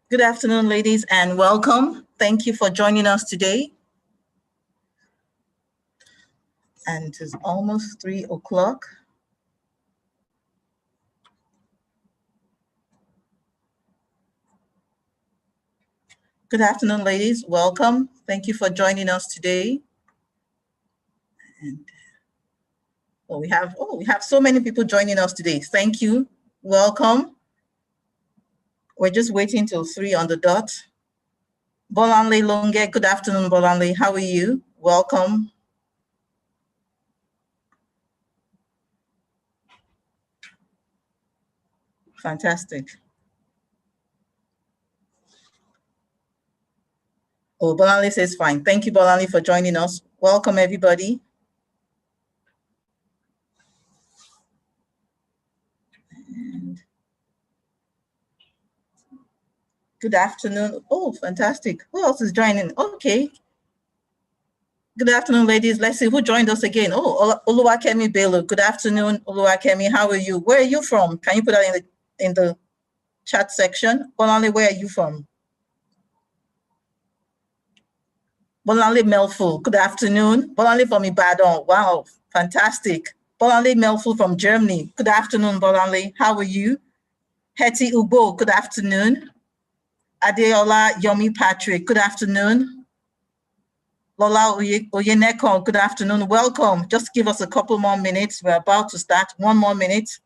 Good afternoon, ladies, and welcome. Thank you for joining us today. And it is almost 3 o'clock. Good afternoon, ladies. Welcome. Thank you for joining us today. And we have so many people joining us today. Thank you. Welcome. We're just waiting till 3 on the dot. Bolanle Longe, good afternoon, Bolanle. How are you? Welcome. Fantastic. Oh, Bolanle says fine. Thank you, Bolanle, for joining us. Welcome, everybody. And good afternoon. Oh, fantastic. Who else is joining? Okay. Good afternoon, ladies. Let's see who joined us again. Oh, Oluwakemi Bello. Good afternoon, Oluwakemi. How are you? Where are you from? Can you put that in the chat section? Bolanle, where are you from? Bolanle Melful. Good afternoon. Bolanle from Ibadan. Wow, fantastic. Bolanle Melful from Germany. Good afternoon, Bolanle. How are you? Hetty Ubo. Good afternoon. Adeola Yomi Patrick. Good afternoon. Lola Oyeneko, good afternoon. Welcome. Just give us a couple more minutes. We're about to start. 1 more minute.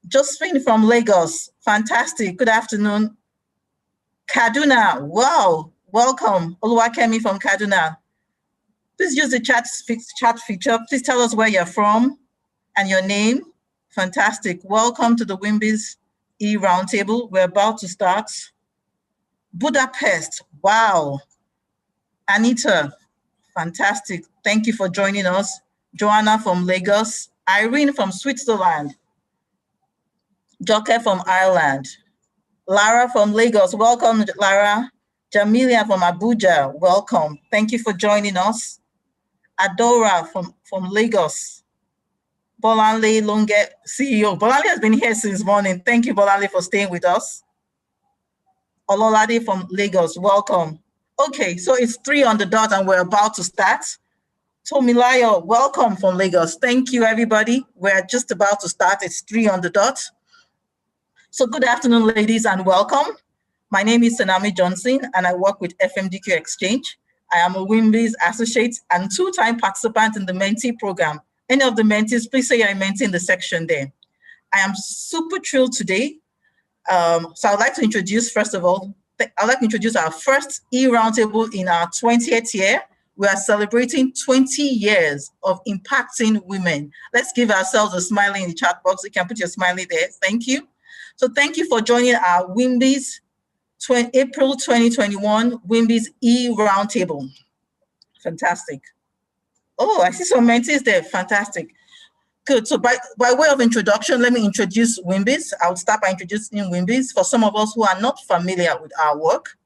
Josephine from Lagos. Fantastic. Good afternoon. Kaduna. Wow. Welcome. Oluwakemi from Kaduna. Please use the chat feature. Please tell us where you're from and your name. Fantastic. Welcome to the WIMBIZ e-Roundtable. We're about to start. Budapest. Wow. Anita. Fantastic. Thank you for joining us. Joanna from Lagos. Irene from Switzerland. Joke from Ireland. Lara from Lagos. Welcome, Lara. Jamilia from Abuja. Welcome. Thank you for joining us. Adora from Lagos. Bolanle Longe, CEO. Bolanle has been here since morning. Thank you, Bolanle, for staying with us. Ololade from Lagos. Welcome. Okay, so it's 3 on the dot and we're about to start. Tomilayo, welcome from Lagos. Thank you, everybody. We're just about to start. It's 3 on the dot. So good afternoon, ladies, and welcome. My name is Sanami Johnson, and I work with FMDQ Exchange. I am a WIMBIZ associate and 2-time participant in the mentee program. Any of the mentees, please say you're a mentee in the section there. I am super thrilled today. So I'd like to introduce, first of all, I'd like to introduce our first e-Roundtable in our 20th year. We are celebrating 20 years of impacting women. Let's give ourselves a smiley in the chat box. You can put your smiley there. Thank you. So thank you for joining our WIMBIZ April 2021 WIMBIZ e-Roundtable. Fantastic. Oh, I see some mentees there. Fantastic. Good. So by way of introduction, let me introduce WIMBIZ. I'll start by introducing WIMBIZ for some of us who are not familiar with our work.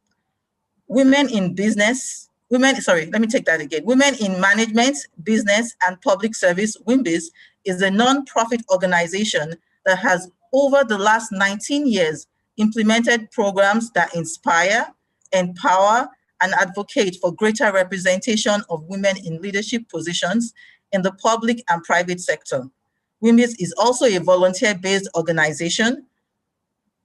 Women in business, let me take that again. Women in management, business, and public service, WIMBIZ is a non-profit organization that has, over the last 19 years, implemented programs that inspire, empower, and advocate for greater representation of women in leadership positions in the public and private sector. WIMBIZ is also a volunteer-based organization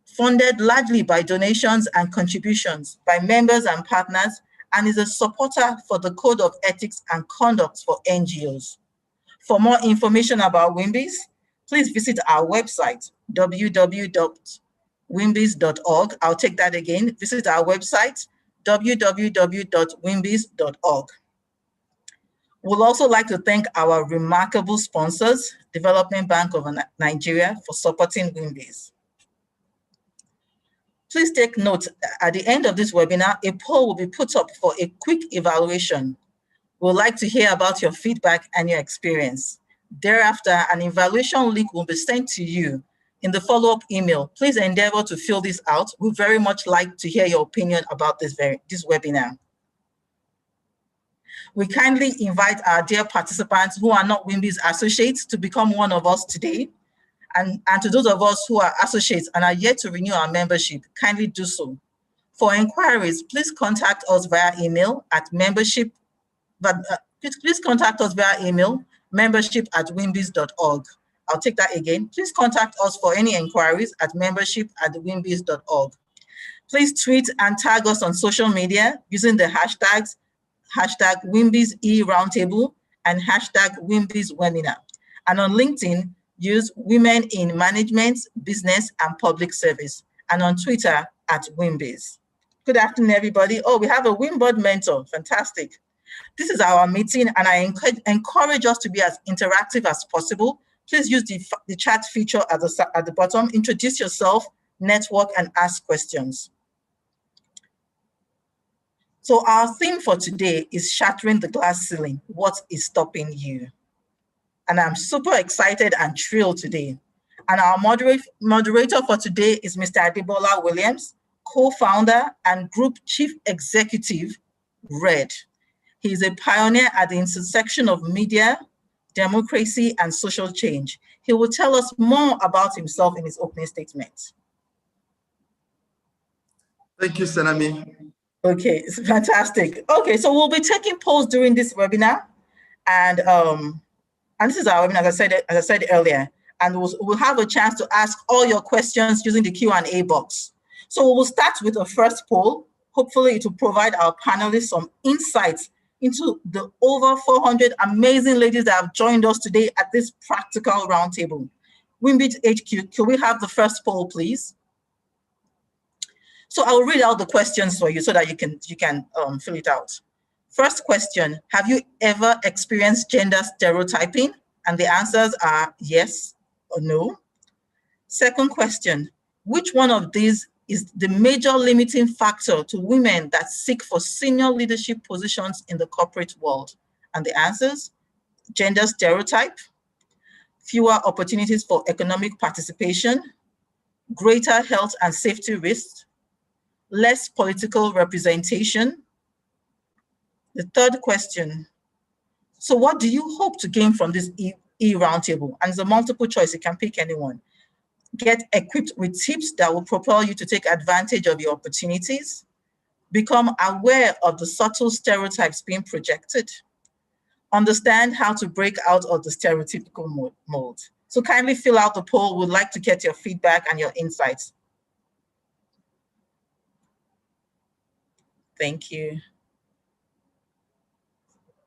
funded largely by donations and contributions by members and partners, and is a supporter for the Code of Ethics and Conduct for NGOs. For more information about WIMBIZ, please visit our website, www.wimbiz.org. I'll take that again. Visit our website, www.wimbiz.org. We'd also like to thank our remarkable sponsors, Development Bank of Nigeria, for supporting WIMBIZ. Please take note, at the end of this webinar, a poll will be put up for a quick evaluation. We'd like to hear about your feedback and your experience. Thereafter, an evaluation link will be sent to you in the follow-up email. Please endeavor to fill this out. We'd very much like to hear your opinion about this webinar. We kindly invite our dear participants who are not WIMBIZ associates to become one of us today. And to those of us who are associates and are yet to renew our membership, kindly do so. For inquiries, please contact us via email at please contact us via email, membership@wimbiz.org. I'll take that again. Please contact us for any inquiries at membership@wimbiz.org. Please tweet and tag us on social media using the hashtags #WIMBIZ e-Roundtable and #WIMBIZ webinar. And on LinkedIn, use Women in Management, Business and Public Service. And on Twitter @WIMBIZ. Good afternoon, everybody. Oh, we have a WIMBOD mentor. Fantastic. This is our meeting, and I encourage us to be as interactive as possible. Please use the chat feature at the bottom. Introduce yourself, network, and ask questions. So our theme for today is shattering the glass ceiling. What is stopping you? And I'm super excited and thrilled today. And our moderator for today is Mr. Adebola Williams, co-founder and Group Chief Executive, RED. He is a pioneer at the intersection of media, democracy, and social change. He will tell us more about himself in his opening statement. Thank you, Senami. Okay, it's fantastic. Okay, so we'll be taking polls during this webinar, and this is our webinar, as I said earlier, and we'll have a chance to ask all your questions using the Q&A box. So we'll start with the first poll. Hopefully, it will provide our panelists some insights into the over 400 amazing ladies that have joined us today at this practical roundtable. WIMBIZ HQ, can we have the first poll, please? So I will read out the questions for you so that you can fill it out. First question, have you ever experienced gender stereotyping? And the answers are yes or no. Second question, which one of these is the major limiting factor to women that seek for senior leadership positions in the corporate world? And the answers, gender stereotype, fewer opportunities for economic participation, greater health and safety risks, less political representation. The third question, so what do you hope to gain from this e-Roundtable? And it's a multiple choice, you can pick anyone. Get equipped with tips that will propel you to take advantage of your opportunities. Become aware of the subtle stereotypes being projected. Understand how to break out of the stereotypical mold. So kindly fill out the poll. We'd like to get your feedback and your insights. Thank you.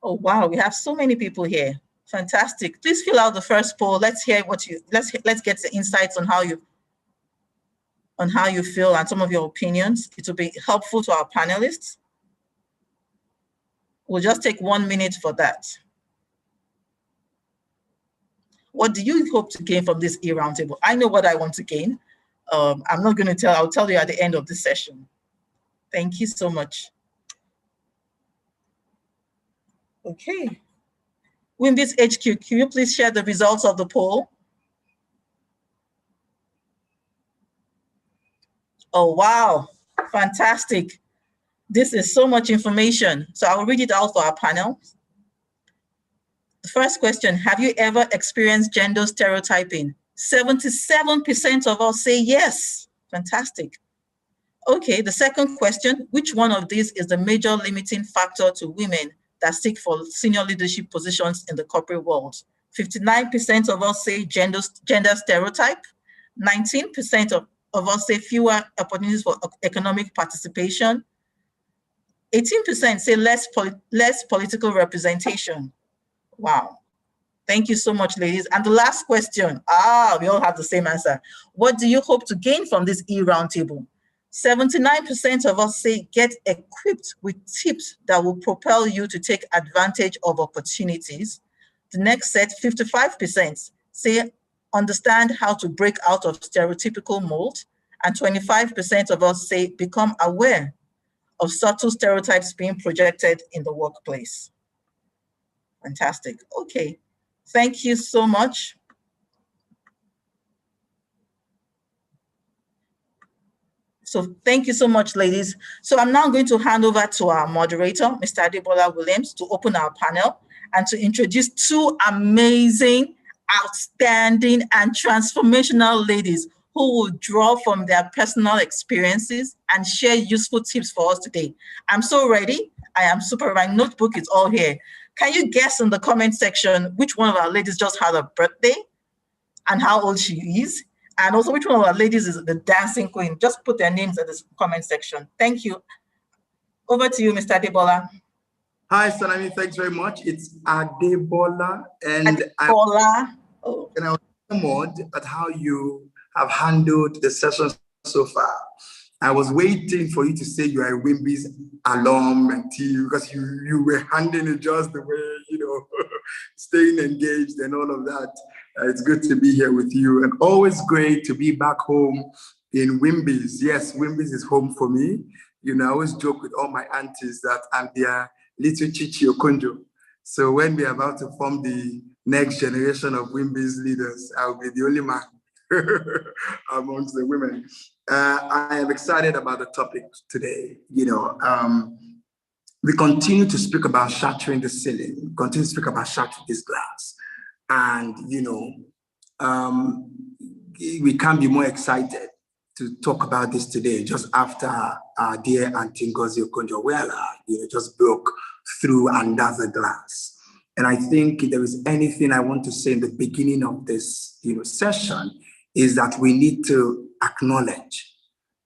Oh, wow, we have so many people here. Fantastic. Please fill out the first poll. Let's hear what let's get the insights on how you feel and some of your opinions. It will be helpful to our panelists. We'll just take 1 minute for that. What do you hope to gain from this e-Roundtable? I know what I want to gain. I'm not going to tell, I'll tell you at the end of the session. Thank you so much. Okay. WIMBIZ HQ, can you please share the results of the poll? Oh, wow, fantastic. This is so much information. So I'll read it out for our panel. The first question, have you ever experienced gender stereotyping? 77% of us say yes. Fantastic. Okay, the second question, which one of these is the major limiting factor to women that seek for senior leadership positions in the corporate world? 59% of us say gender stereotype. 19% of us say fewer opportunities for economic participation. 18% say less political representation. Wow. Thank you so much, ladies. And the last question, we all have the same answer. What do you hope to gain from this e-Roundtable? 79% of us say get equipped with tips that will propel you to take advantage of opportunities. The next set, 55%, say understand how to break out of stereotypical mold. And 25% of us say become aware of subtle stereotypes being projected in the workplace. Fantastic. Okay. Thank you so much. So thank you so much, ladies. So I'm now going to hand over to our moderator, Mr. Adebola Williams, to open our panel and to introduce two amazing, outstanding, and transformational ladies who will draw from their personal experiences and share useful tips for us today. I'm so ready. I am super. My notebook is all here. Can you guess in the comment section which one of our ladies just had a birthday and how old she is? And also which one of our ladies is the dancing queen? Just put their names in the comment section. Thank you. Over to you, Mr. Adebola. Hi, Sanami. Thanks very much. It's Adebola, and Adebola. And I was enamored at how you have handled the session so far. I was waiting for you to say you are a WIMBIZ alum and team, because you were handling it just the way, staying engaged and all of that. It's good to be here with you, and always great to be back home in WIMBIZ. Yes, WIMBIZ is home for me. I always joke with all my aunties that I'm their little Chichi Okonjo. So when we're about to form the next generation of WIMBIZ leaders, I'll be the only man amongst the women. I am excited about the topic today. We continue to speak about shattering the ceiling, we continue to speak about shattering this glass. And, we can't be more excited to talk about this today, just after our dear Auntie Ngozi Okonjo-Iweala, just broke through another glass. And I think if there is anything I want to say in the beginning of this, session, is that we need to acknowledge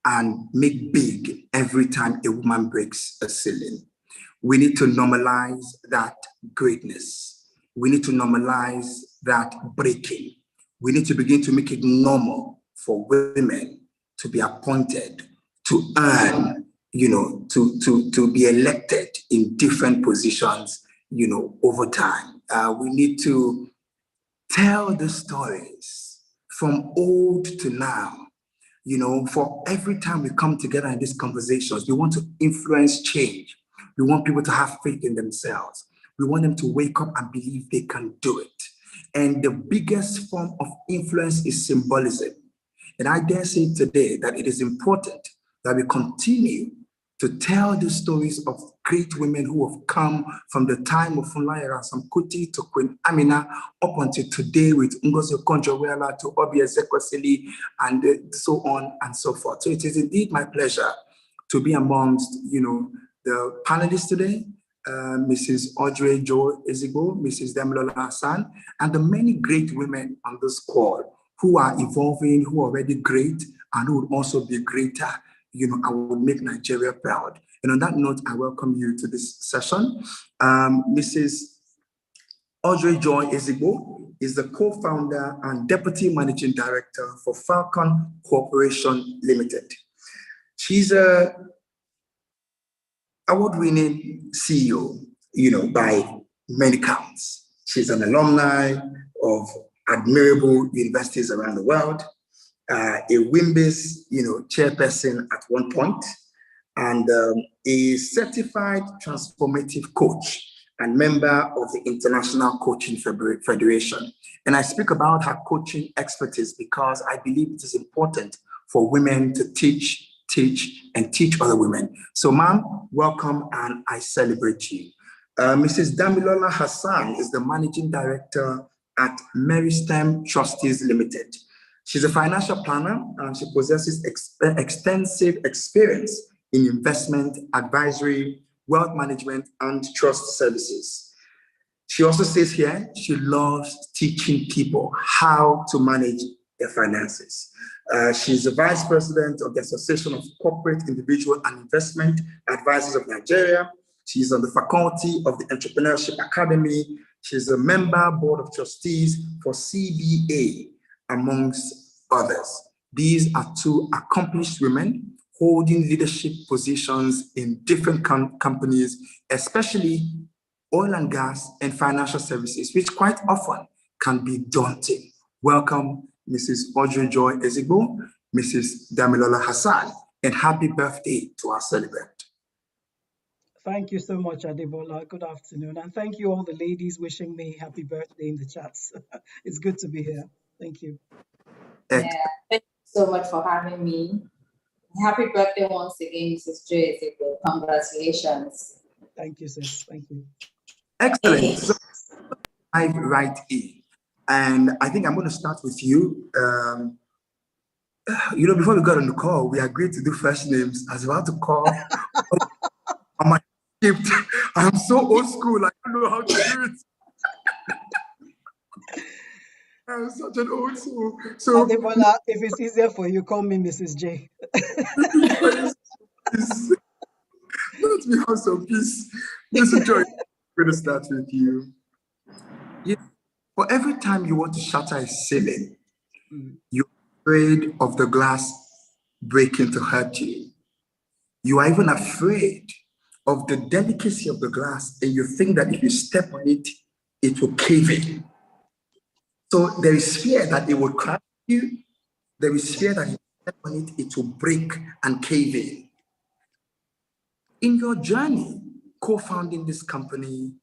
and make big every time a woman breaks a ceiling. We need to normalize that greatness. We need to normalize that breaking. We need to begin to make it normal for women to be appointed, to earn, to be elected in different positions, over time. We need to tell the stories from old to now. For every time we come together in these conversations, we want to influence change. We want people to have faith in themselves. We want them to wake up and believe they can do it. And the biggest form of influence is symbolism. And I dare say today that it is important that we continue to tell the stories of great women who have come from the time of Funlayera Samkuti to Queen Amina up until today, with Ngozi Okonjo-Iweala to Obi Ezekwesili, and so on and so forth. So it is indeed my pleasure to be amongst, the panelists today, Mrs. Audrey Joy Ezigbo, Mrs. Damilola Hassan, and the many great women on this call who are evolving, who are already great, and who would also be greater. I will make Nigeria proud. And on that note, I welcome you to this session. Mrs. Audrey Joy Ezigbo is the co-founder and deputy managing director for Falcon Corporation Limited. She's a award-winning CEO, by many counts. She's an alumni of admirable universities around the world, a WIMBIZ, chairperson at one point, and a certified transformative coach and member of the International Coaching Federation. And I speak about her coaching expertise because I believe it is important for women to teach other women. So, ma'am, welcome, and I celebrate you. Mrs. Damilola Hassan is the managing director at Meristem Trustees Limited. She's a financial planner, and she possesses extensive experience in investment, advisory, wealth management, and trust services. She also says here she loves teaching people how to manage their finances. She's the vice president of the Association of Corporate, Individual, and Investment Advisors of Nigeria. She's on the faculty of the Entrepreneurship Academy. She's a member board of trustees for CBA, amongst others. These are two accomplished women holding leadership positions in different companies, especially oil and gas and financial services, which quite often can be daunting. Welcome, Mrs. Audrey Joy Ezigbo, Mrs. Damilola Hassan, and happy birthday to our celebrant. Thank you so much, Adebola. Good afternoon. And thank you all the ladies wishing me happy birthday in the chats. It's good to be here. Thank you. Yeah, thank you so much for having me. Happy birthday once again, Mrs. Joy Ezigbo. Congratulations. Thank you, sis. Thank you. Excellent. So, dive right in. And I think I'm going to start with you, You know, before we got on the call, we agreed to do first names. I was about to call. On my script. I'm so old school. I don't know how to do it. I'm such an old soul. So, Adebola, if it's easier for you, call me Mrs. J. let me have some peace. Mr. Joy, I'm going to start with you. Yeah. For every time you want to shatter a ceiling, you're afraid of the glass breaking to hurt you. You are even afraid of the delicacy of the glass, and you think that if you step on it, it will cave in. So there is fear that it will crack you. There is fear that if you step on it, it will break and cave in. In your journey, co-founding this company,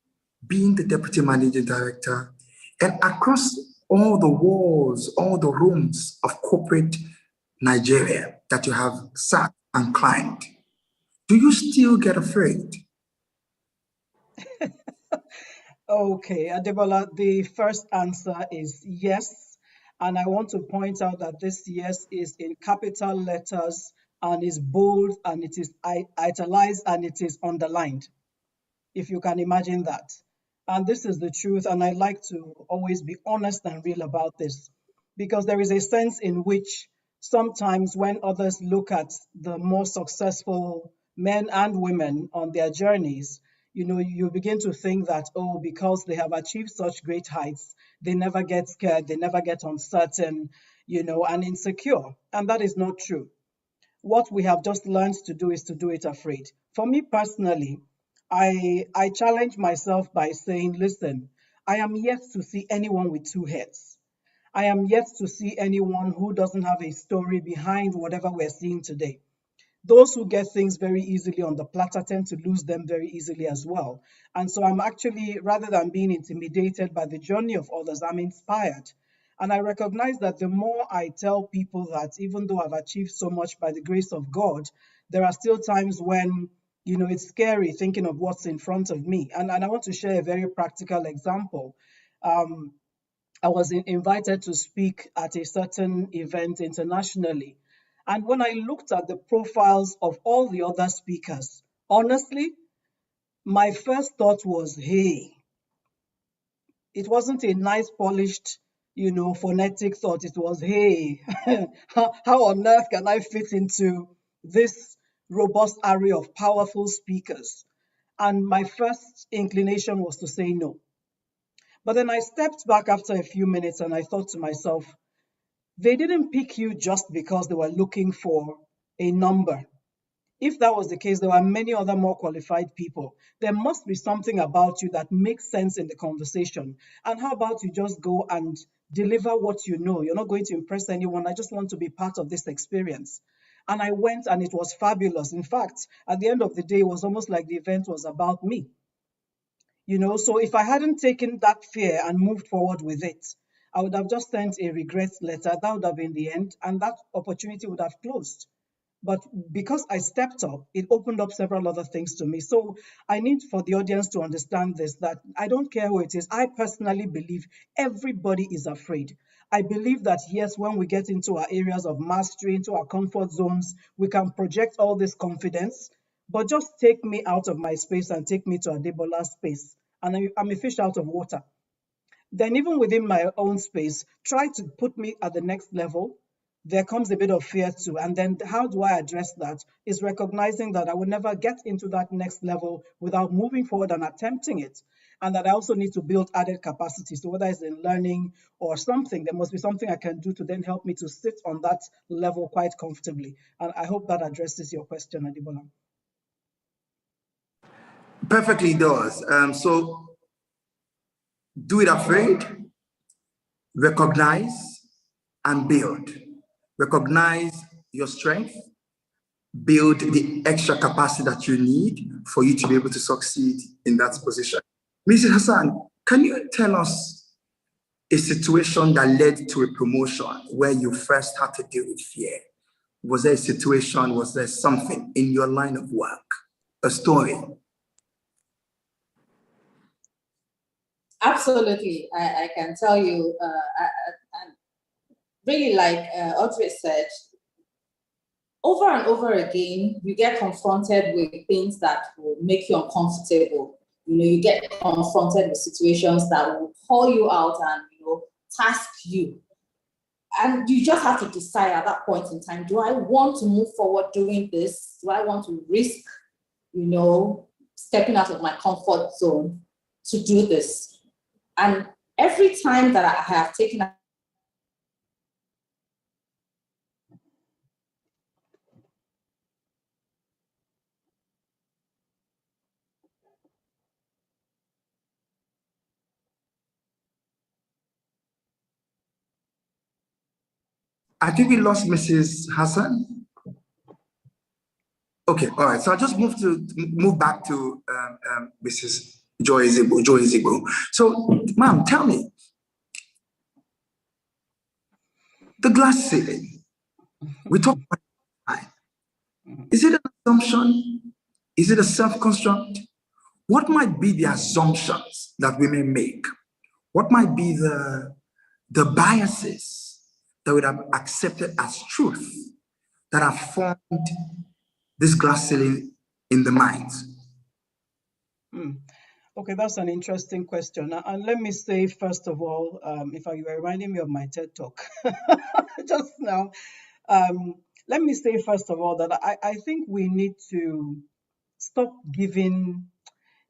being the deputy managing director, and across all the walls, all the rooms of corporate Nigeria that you have sat and climbed, do you still get afraid? Okay, Adebola, the first answer is yes. And I want to point out that this yes is in capital letters and is bold and it is italicized and it is underlined, if you can imagine that. And this is the truth. And I like to always be honest and real about this because there is a sense in which sometimes when others look at the more successful men and women on their journeys, you begin to think that, oh, because they have achieved such great heights, they never get scared, they never get uncertain, and insecure. And that is not true. What we have just learned to do is to do it afraid. For me personally, I challenge myself by saying, listen, I am yet to see anyone with two heads. I am yet to see anyone who doesn't have a story behind whatever we're seeing today. Those who get things very easily on the platter tend to lose them very easily as well. And so I'm actually, rather than being intimidated by the journey of others, I'm inspired. And I recognize that the more I tell people that even though I've achieved so much by the grace of God, there are still times when, it's scary thinking of what's in front of me. And I want to share a very practical example. I was invited to speak at a certain event internationally. And when I looked at the profiles of all the other speakers, honestly, my first thought was, hey, it wasn't a nice, polished, phonetic thought. It was, hey, how on earth can I fit into this robust array of powerful speakers? And my first inclination was to say no. But then I stepped back after a few minutes and I thought to myself, they didn't pick you just because they were looking for a number. If that was the case, there were many other more qualified people. There must be something about you that makes sense in the conversation. And how about you just go and deliver what you know? You're not going to impress anyone. I just want to be part of this experience. And I went and it was fabulous. In fact, at the end of the day, it was almost like the event was about me. So if I hadn't taken that fear and moved forward with it, I would have just sent a regret letter. That would have been the end, and that opportunity would have closed. But because I stepped up, it opened up several other things to me. So I need for the audience to understand this, that I don't care who it is. I personally believe everybody is afraid. I believe that, yes, when we get into our areas of mastery, into our comfort zones, we can project all this confidence. But just take me out of my space and take me to Adebola's space. And I'm a fish out of water. Then even within my own space, try to put me at the next level. There comes a bit of fear too. And then how do I address that? Is recognizing that I will never get into that next level without moving forward and attempting it. And that I also need to build added capacity. So whether it's in learning or something, there must be something I can do to then help me to sit on that level quite comfortably. And I hope that addresses your question, Adebola. Perfectly does. So do it afraid, recognize, and build. Recognize your strength, build the extra capacity that you need for you to be able to succeed in that position. Mrs. Hassan, can you tell us a situation that led to a promotion where you first had to deal with fear? Was there a situation, was there something in your line of work, a story? Absolutely. I can tell you, really like Audrey said, over and over again, you get confronted with things that will make you uncomfortable. You get confronted with situations that will call you out and, task you. And you just have to decide at that point in time, do I want to move forward doing this? Do I want to risk, stepping out of my comfort zone to do this? And every time that I have taken I think we lost Mrs. Hassan. Okay, all right. So I just move back to Mrs. Joy Zigbo. So, ma'am, tell me, the glass ceiling. We talk about time. Is it an assumption? Is it a self-construct? What might be the assumptions that we may make? What might be the biases that we have accepted as truth that have formed this glass ceiling in the minds? Okay, that's an interesting question. And let me say, first of all, if you were reminding me of my TED talk just now, let me say, first of all, that I think we need to stop giving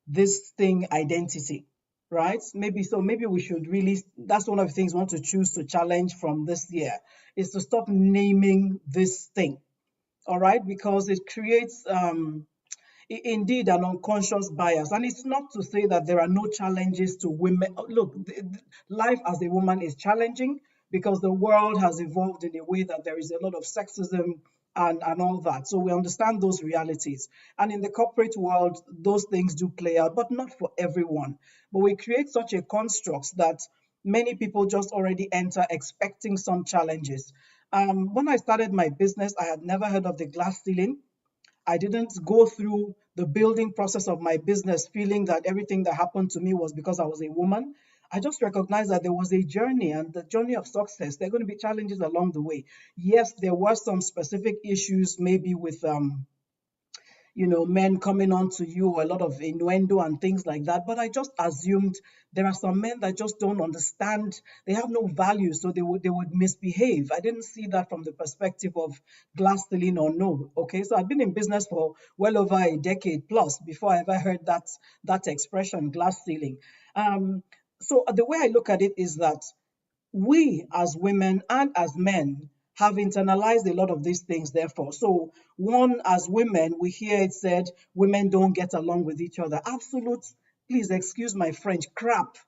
this thing identity, right? Maybe we should really, that's one of the things we want to choose to challenge from this year, is to stop naming this thing, all right? Because it creates indeed an unconscious bias. And it's not to say that there are no challenges to women. Look, life as a woman is challenging because the world has evolved in a way that there is a lot of sexism and all that. So we understand those realities. And in the corporate world, those things do play out, but not for everyone. But we create such a construct that many people just already enter expecting some challenges. When I started my business, I had never heard of the glass ceiling. I didn't go through the building process of my business feeling that everything that happened to me was because I was a woman. I just recognized that there was a journey, and the journey of success, there are going to be challenges along the way. Yes, there were some specific issues, maybe with men coming on to you, a lot of innuendo and things like that. But I just assumed there are some men that just don't understand. They have no value, so they would misbehave. I didn't see that from the perspective of glass ceiling or no. Okay, so I've been in business for well over a decade plus before I ever heard that expression, glass ceiling. So the way I look at it is that we as women and as men have internalized a lot of these things, therefore. So one, as women, we hear it said, women don't get along with each other. Absolute, please excuse my French, crap.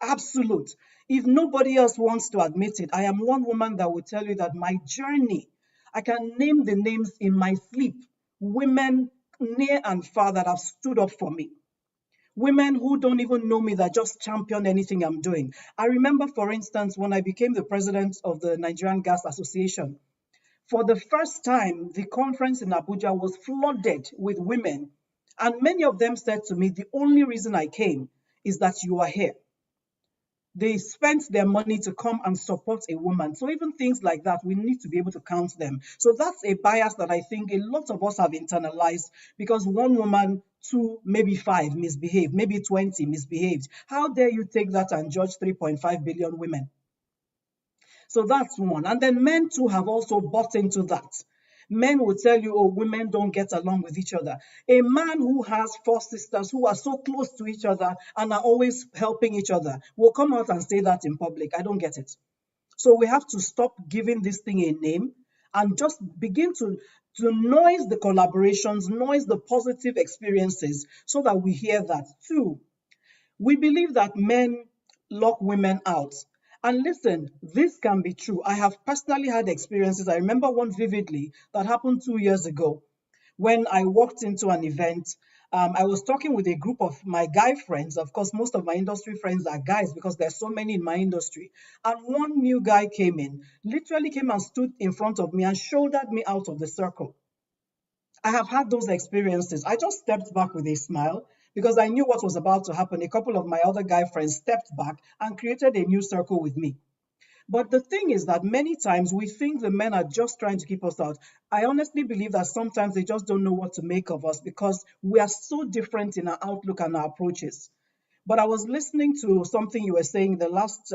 Absolute. If nobody else wants to admit it, I am one woman that will tell you that my journey, I can name the names in my sleep, women near and far that have stood up for me. Women who don't even know me that just champion anything I'm doing. I remember, for instance, when I became the president of the Nigerian Gas Association, for the first time, the conference in Abuja was flooded with women. And many of them said to me, the only reason I came is that you are here. They spent their money to come and support a woman. So even things like that, we need to be able to count them. So that's a bias that I think a lot of us have internalized, because one woman, two, maybe five misbehaved, maybe 20 misbehaved. How dare you take that and judge 3.5 billion women? So that's one. And then men too have also bought into that. Men will tell you, oh, women don't get along with each other. A man who has four sisters who are so close to each other and are always helping each other will come out and say that in public. I don't get it. So we have to stop giving this thing a name and just begin to noise the collaborations, noise the positive experiences so that we hear that. Two, we believe that men lock women out. And listen, this can be true. I have personally had experiences. I remember one vividly that happened 2 years ago when I walked into an event. I was talking with a group of my guy friends. Of course, most of my industry friends are guys because there's so many in my industry. And one new guy came in, literally came and stood in front of me and shouldered me out of the circle. I have had those experiences. I just stepped back with a smile because I knew what was about to happen. A couple of my other guy friends stepped back and created a new circle with me. But the thing is that many times we think the men are just trying to keep us out. I honestly believe that sometimes they just don't know what to make of us because we are so different in our outlook and our approaches. But I was listening to something you were saying the last,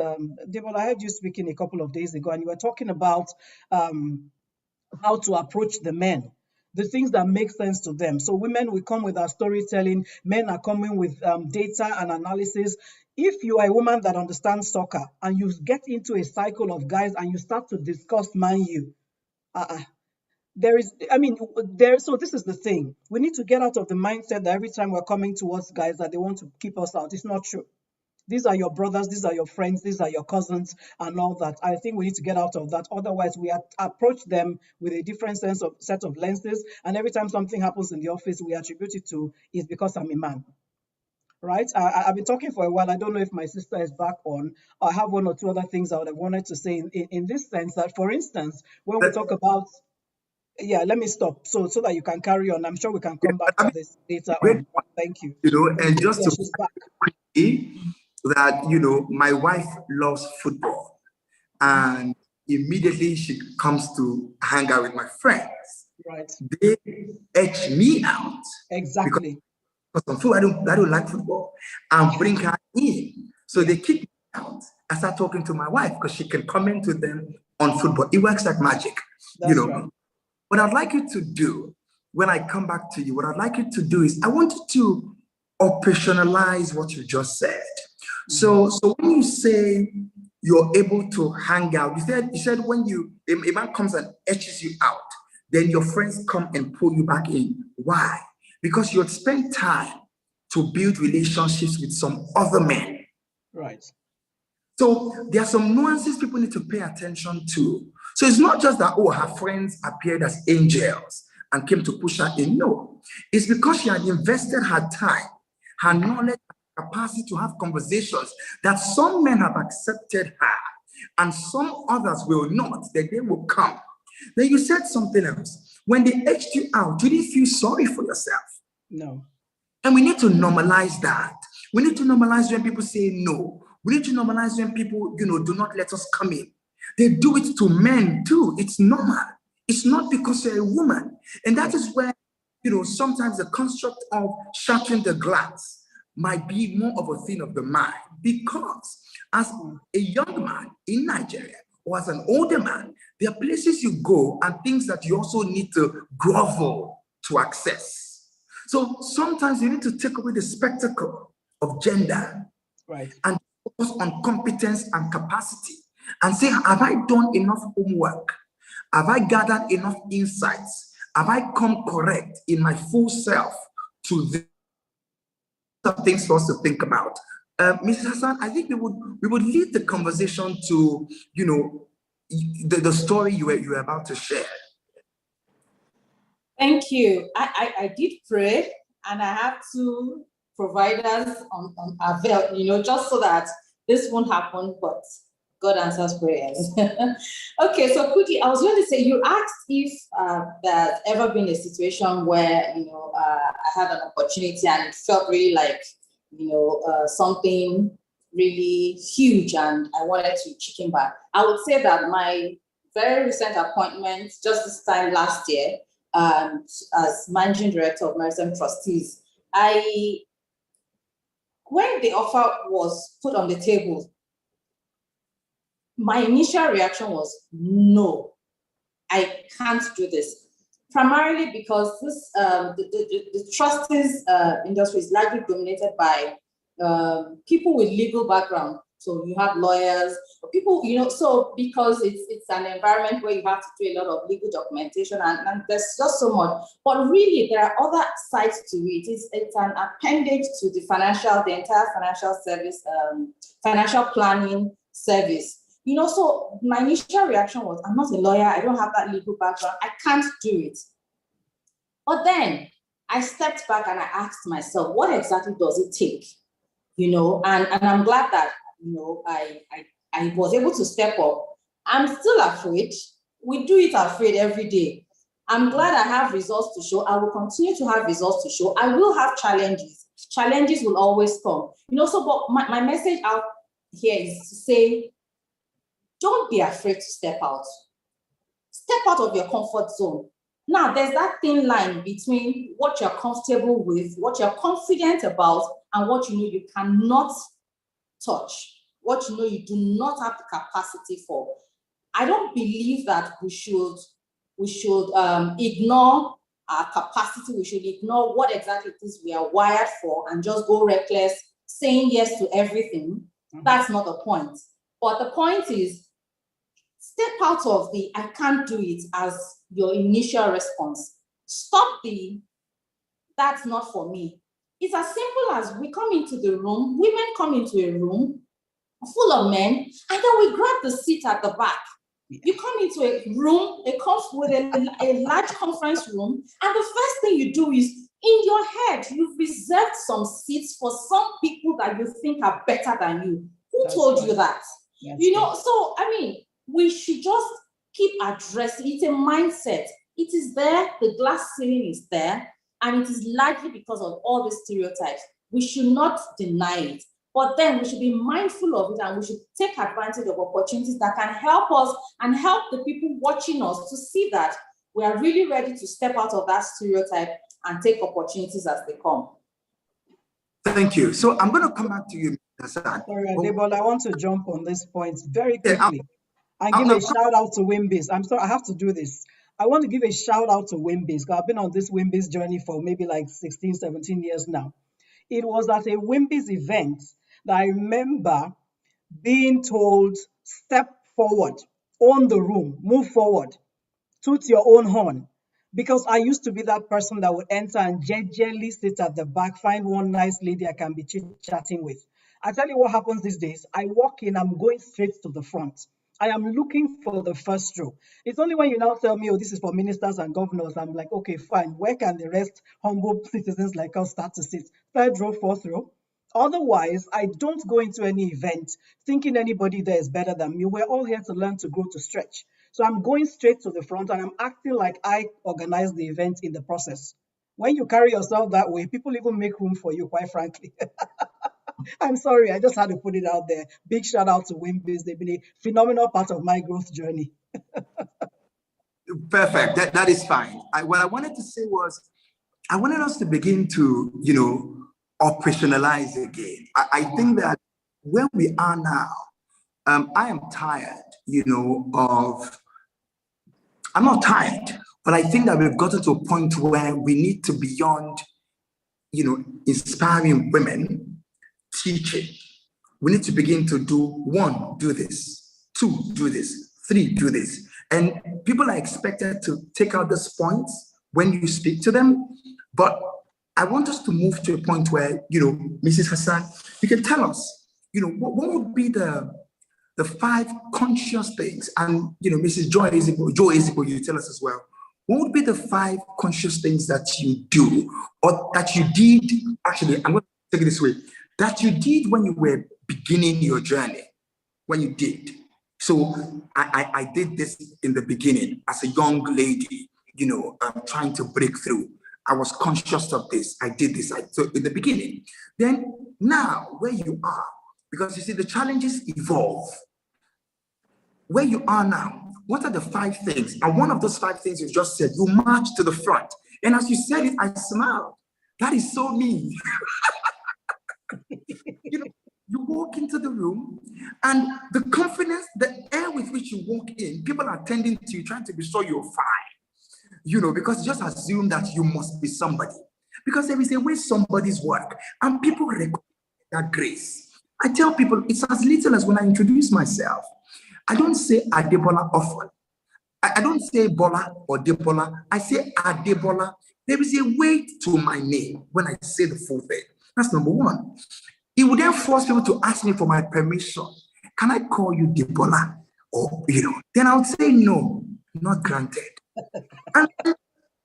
Debora, I heard you speaking a couple of days ago, and you were talking about how to approach the men, the things that make sense to them. So women will come with our storytelling, men are coming with data and analysis. If you are a woman that understands soccer and you get into a cycle of guys and you start to discuss Man U, there is, I mean, there. So this is the thing. We need to get out of the mindset that every time we're coming towards guys that they want to keep us out. It's not true. These are your brothers, these are your friends, these are your cousins, and all that. I think we need to get out of that. Otherwise, we approach them with a different set of lenses. And every time something happens in the office, we attribute it to is because I'm a man. Right? I've been talking for a while. I don't know if my sister is back on. I have one or two other things I would have wanted to say in this sense that, for instance, when we talk about, yeah, let me stop so that you can carry on. I'm sure we can come back to this later Great on. point, Thank you. and just Yeah, to she's back. quickly that, my wife loves football, and immediately she comes to hang out with my friends. Right. They edge me out Exactly. because on football, I don't like football, and bring her in. So they kick me out. I start talking to my wife because she can comment with them on football. It works like magic. That's right. What I'd like you to do when I come back to you, what I'd like you to do is I want you to operationalize what you just said. So when you say you're able to hang out, you said when a man comes and etches you out, then your friends come and pull you back in. Why? Because you had spent time to build relationships with some other men. Right. So there are some nuances people need to pay attention to. So it's not just that, her friends appeared as angels and came to push her in. No, it's because she had invested her time, her knowledge, her capacity to have conversations that some men have accepted her and some others will not, that they will come. Then you said something else. When they edged you out, you didn't feel sorry for yourself. No. And we need to normalize that. We need to normalize when people say no. We need to normalize when people, do not let us come in. They do it to men too. It's normal. It's not because you're a woman. And that is where, sometimes the construct of shattering the glass might be more of a thing of the mind. Because as a young man in Nigeria, or as an older man, there are places you go and things that you also need to grovel to access. So sometimes you need to take away the spectacle of gender, right, and focus on competence and capacity and say, have I done enough homework? Have I gathered enough insights? Have I come correct in my full self to this? Some things for us to think about. Mrs. Hassan, I think we would lead the conversation to, the story you were about to share. Thank you. I did pray, and I have two providers on avail, just so that this won't happen, but God answers prayers. Okay, so quickly, I was going to say, you asked if there's ever been a situation where, I had an opportunity and it felt really like, something really huge and I wanted to chicken back. I would say that my very recent appointment, just this time last year, as managing director of Maritime Trustees, when the offer was put on the table, my initial reaction was, no, I can't do this. Primarily because this the trustees industry is largely dominated by people with legal background. So you have lawyers, people, so because it's an environment where you have to do a lot of legal documentation and there's just so much. But really, there are other sides to it. It's an appendage to the entire financial service, financial planning service. So my initial reaction was, I'm not a lawyer, I don't have that legal background, I can't do it. But then I stepped back and I asked myself, what exactly does it take? And I'm glad that, I was able to step up. I'm still afraid. We do it afraid every day. I'm glad I have results to show. I will continue to have results to show. I will have challenges. Challenges will always come. But my message out here is to say, don't be afraid to step out. Step out of your comfort zone. Now, there's that thin line between what you're comfortable with, what you're confident about, and what you know you cannot touch, what you know you do not have the capacity for. I don't believe that we should ignore our capacity. We should ignore what exactly it is we are wired for and just go reckless, saying yes to everything. That's not the point. But the point is, step out of the I can't do it as your initial response. Stop the that's not for me. It's as simple as we come into the room, women come into a room full of men, and then we grab the seat at the back. You come into a room, with a large conference room, and the first thing you do is, in your head, you've reserved some seats for some people that you think are better than you. Who told you that? You know, so, I mean, we should just keep addressing. It's a mindset. It is there, the glass ceiling is there, and it is largely because of all the stereotypes. We should not deny it. But then we should be mindful of it, and we should take advantage of opportunities that can help us and help the people watching us to see that we are really ready to step out of that stereotype and take opportunities as they come. Thank you. So I'm going to come back to you, Hassan. Sorry, Adebola, I want to jump on this point very quickly and give a shout out to WIMBIZ. I'm sorry, I have to do this. I want to give a shout out to WIMBIZ, because I've been on this WIMBIZ journey for maybe like 16, 17 years now. It was at a WIMBIZ event that I remember being told, step forward, own the room, move forward, toot your own horn. Because I used to be that person that would enter and gingerly sit at the back, find one nice lady I can be chit-chatting with. I tell you what happens these days. I walk in, I'm going straight to the front. I am looking for the first row. It's only when you now tell me, oh, this is for ministers and governors, I'm like, okay, fine. Where can the rest, humble citizens like us, start to sit? Third row, fourth row? Otherwise, I don't go into any event thinking anybody there is better than me. We're all here to learn, to grow, to stretch. So I'm going straight to the front, and I'm acting like I organized the event in the process. When you carry yourself that way, people even make room for you, quite frankly. I'm sorry, I just had to put it out there. Big shout out to WIMBIZ. They've been a phenomenal part of my growth journey. Perfect. That is fine. What I wanted to say was, I wanted us to begin to, operationalize again. I think that where we are now, I am tired, I'm not tired, but I think that we've gotten to a point where we need to beyond, inspiring women, teaching. We need to begin to do 1, do this, 2, do this, 3, do this. And people are expected to take out these points when you speak to them. But I want us to move to a point where, Mrs. Hassan, you can tell us, what would be the 5 conscious things, and Mrs. Joy Isipo, you tell us as well. What would be the 5 conscious things that you do, or that you did? Actually, I'm going to take it this way: that you did when you were beginning your journey, when you did. So I did this in the beginning as a young lady, trying to break through. I was conscious of this. I did this. So in the beginning, then now where you are, because you see the challenges evolve. Where you are now, what are the 5 things? And one of those 5 things you just said, you march to the front. And as you said it, I smiled. That is so me. You walk into the room, and the confidence, the air with which you walk in, people are tending to you, trying to be sure you're fine. Because just assume that you must be somebody. Because there is a way somebody's work, and people recognize that grace. I tell people, it's as little as when I introduce myself. I don't say Adebola often. I don't say Bola or Debola. I say Adebola. There is a weight to my name when I say the full thing. That's number 1. It would then force people to ask me for my permission. Can I call you Debola? Or, then I would say no, not granted. And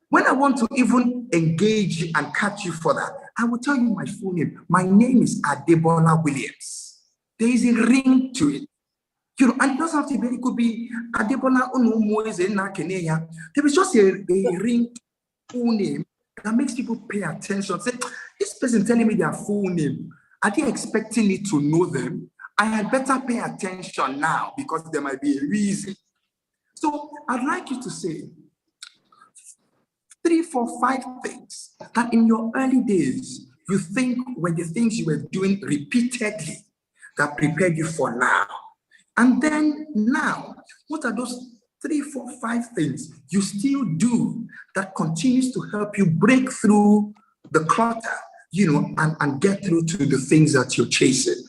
when I want to even engage and catch you for that, I will tell you my full name. My name is Adebola Williams. There is a ring to it. And it doesn't have to be, it could be Adebola Onumo. There is just a ring, full name that makes people pay attention. Say, this person telling me their full name, are they expecting me to know them? I had better pay attention now because there might be a reason. So I'd like you to say 3, 4, 5 things that in your early days you think were the things you were doing repeatedly that prepared you for now. And then now, what are those 3, 4, 5 things you still do that continues to help you break through the clutter, and get through to the things that you're chasing?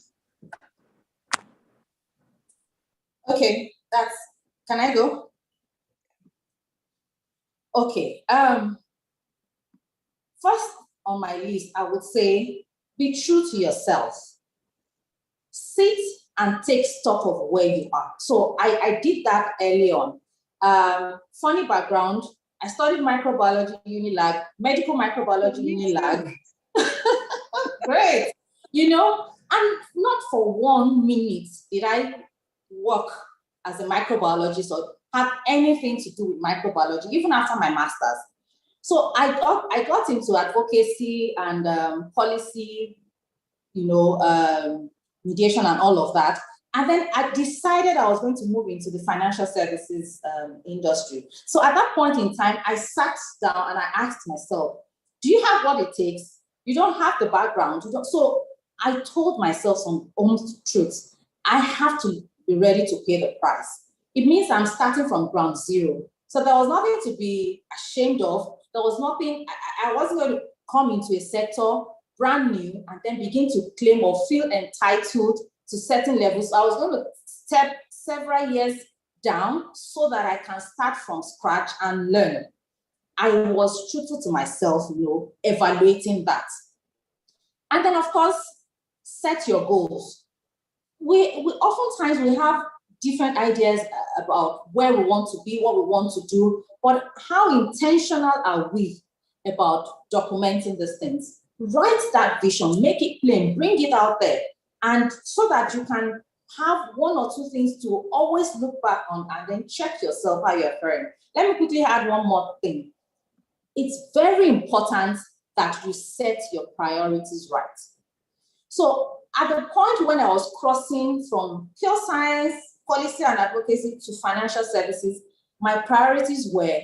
Okay, can I go? Okay. First on my list, I would say be true to yourself. Sit and take stock of where you are. So I did that early on. Funny background, I studied microbiology Unilag, medical microbiology Unilag. Great. And not for 1 minute did I work as a microbiologist or have anything to do with microbiology, even after my master's. So I got into advocacy and policy, mediation and all of that. And then I decided I was going to move into the financial services industry. So at that point in time, I sat down and I asked myself, do you have what it takes? You don't have the background. So I told myself some honest truths. I have to be ready to pay the price. It means I'm starting from ground zero. So there was nothing to be ashamed of. There was nothing, I wasn't going to come into a sector brand new and then begin to claim or feel entitled to certain levels. So I was going to step several years down so that I can start from scratch and learn. I was truthful to myself, evaluating that. And then, of course, set your goals. We oftentimes we have different ideas about where we want to be, what we want to do, but how intentional are we about documenting these things? Write that vision, make it plain, bring it out there, and so that you can have 1 or 2 things to always look back on and then check yourself how you're faring. Let me quickly add one more thing. It's very important that you set your priorities right. So at the point when I was crossing from pure science, policy and advocacy to financial services, my priorities were,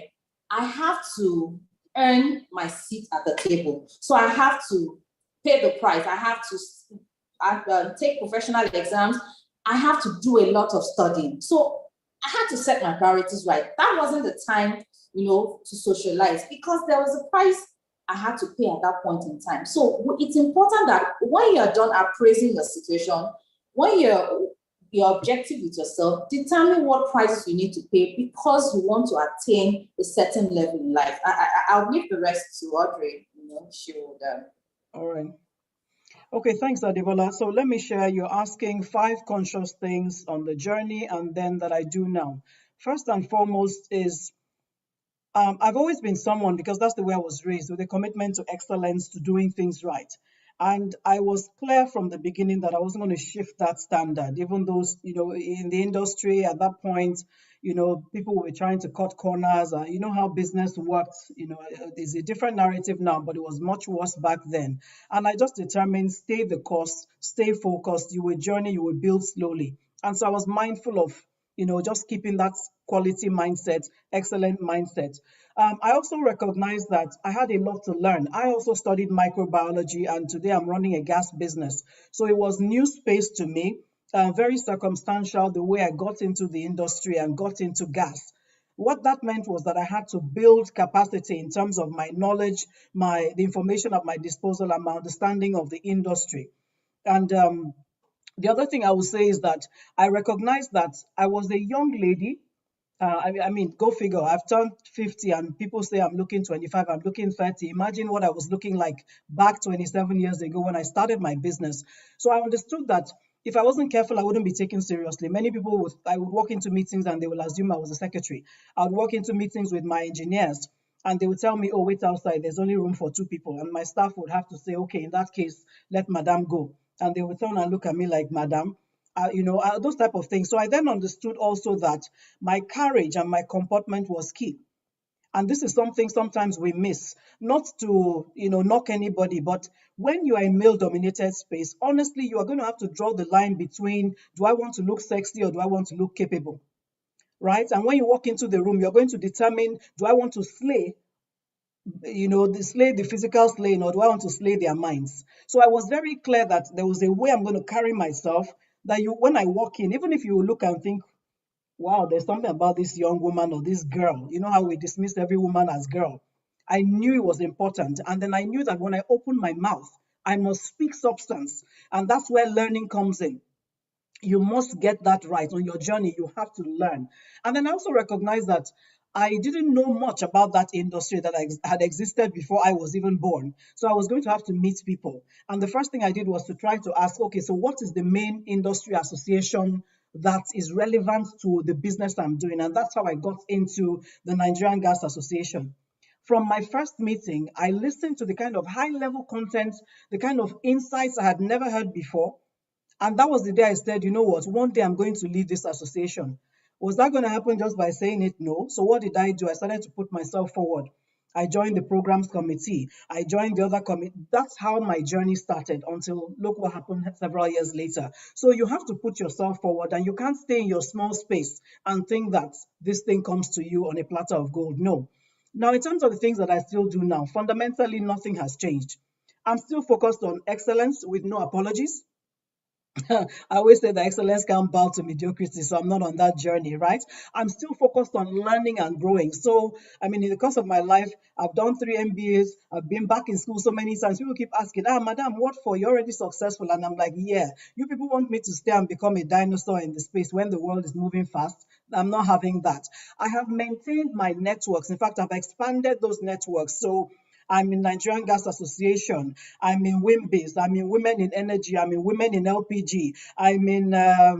I have to earn my seat at the table. So I have to pay the price. I have to take professional exams. I have to do a lot of studying. So I had to set my priorities right. That wasn't the time, to socialize, because there was a price I had to pay at that point in time. So it's important that when you're done appraising your situation, when you're objective with yourself, determine what prices you need to pay because you want to attain a certain level in life. I'll leave the rest to Audrey. She would. All right. Okay, thanks, Adebola. So let me share. You're asking 5 conscious things on the journey and then that I do now. First and foremost is I've always been someone, because that's the way I was raised, with a commitment to excellence, to doing things right. And I was clear from the beginning that I wasn't going to shift that standard, even though, in the industry at that point, people were trying to cut corners. You know how business works, there's a different narrative now, but it was much worse back then. And I just determined, stay the course, stay focused. You will journey, you will build slowly. And so I was mindful of, just keeping that quality mindset, excellent mindset. I also recognized that I had a lot to learn. I also studied microbiology, and today I'm running a gas business. So it was new space to me, very circumstantial, the way I got into the industry and got into gas. What that meant was that I had to build capacity in terms of my knowledge, the information at my disposal, and my understanding of the industry. And the other thing I would say is that I recognize that I was a young lady. I mean, go figure. I've turned 50 and people say I'm looking 25, I'm looking 30. Imagine what I was looking like back 27 years ago when I started my business. So I understood that if I wasn't careful, I wouldn't be taken seriously. Many people I would walk into meetings and they will assume I was a secretary. I would walk into meetings with my engineers and they would tell me, oh, wait outside, there's only room for 2 people. And my staff would have to say, okay, in that case, let madam go. And they would turn and look at me like, madam, those type of things. So I then understood also that my courage and my comportment was key. And this is something sometimes we miss, not to, knock anybody, but when you are in male-dominated space, honestly, you are going to have to draw the line between, do I want to look sexy or do I want to look capable, right? And when you walk into the room, you're going to determine, do I want to slay, the physical slaying, or do I want to slay their minds? So I was very clear that there was a way I'm going to carry myself that when I walk in, even if you look and think, wow, there's something about this young woman or this girl. You know how we dismiss every woman as girl. I knew it was important. And then I knew that when I opened my mouth, I must speak substance. And that's where learning comes in. You must get that right on your journey. You have to learn. And then I also recognize that I didn't know much about that industry that had existed before I was even born. So I was going to have to meet people. And the first thing I did was to try to ask, okay, so what is the main industry association that is relevant to the business I'm doing? And that's how I got into the Nigerian Gas Association. From my first meeting, I listened to the kind of high-level content, the kind of insights I had never heard before. And that was the day I said, you know what, one day I'm going to lead this association. Was that going to happen just by saying it? No. So what did I do? I started to put myself forward. I joined the programs committee. I joined the other committee. That's how my journey started until look what happened several years later. So you have to put yourself forward, and you can't stay in your small space and think that this thing comes to you on a platter of gold. No. Now, in terms of the things that I still do now, fundamentally, nothing has changed. I'm still focused on excellence with no apologies. I always say that excellence can't bow to mediocrity, so I'm not on that journey, right? I'm still focused on learning and growing. So, I mean, in the course of my life, I've done 3 MBAs. I've been back in school so many times. People keep asking, madam, what for? You're already successful. And I'm like, yeah, you people want me to stay and become a dinosaur in the space when the world is moving fast. I'm not having that. I have maintained my networks. In fact, I've expanded those networks. So I'm in Nigerian Gas Association. I'm in WIMBIZ. I'm in Women in Energy. I'm in Women in LPG. I'm in, I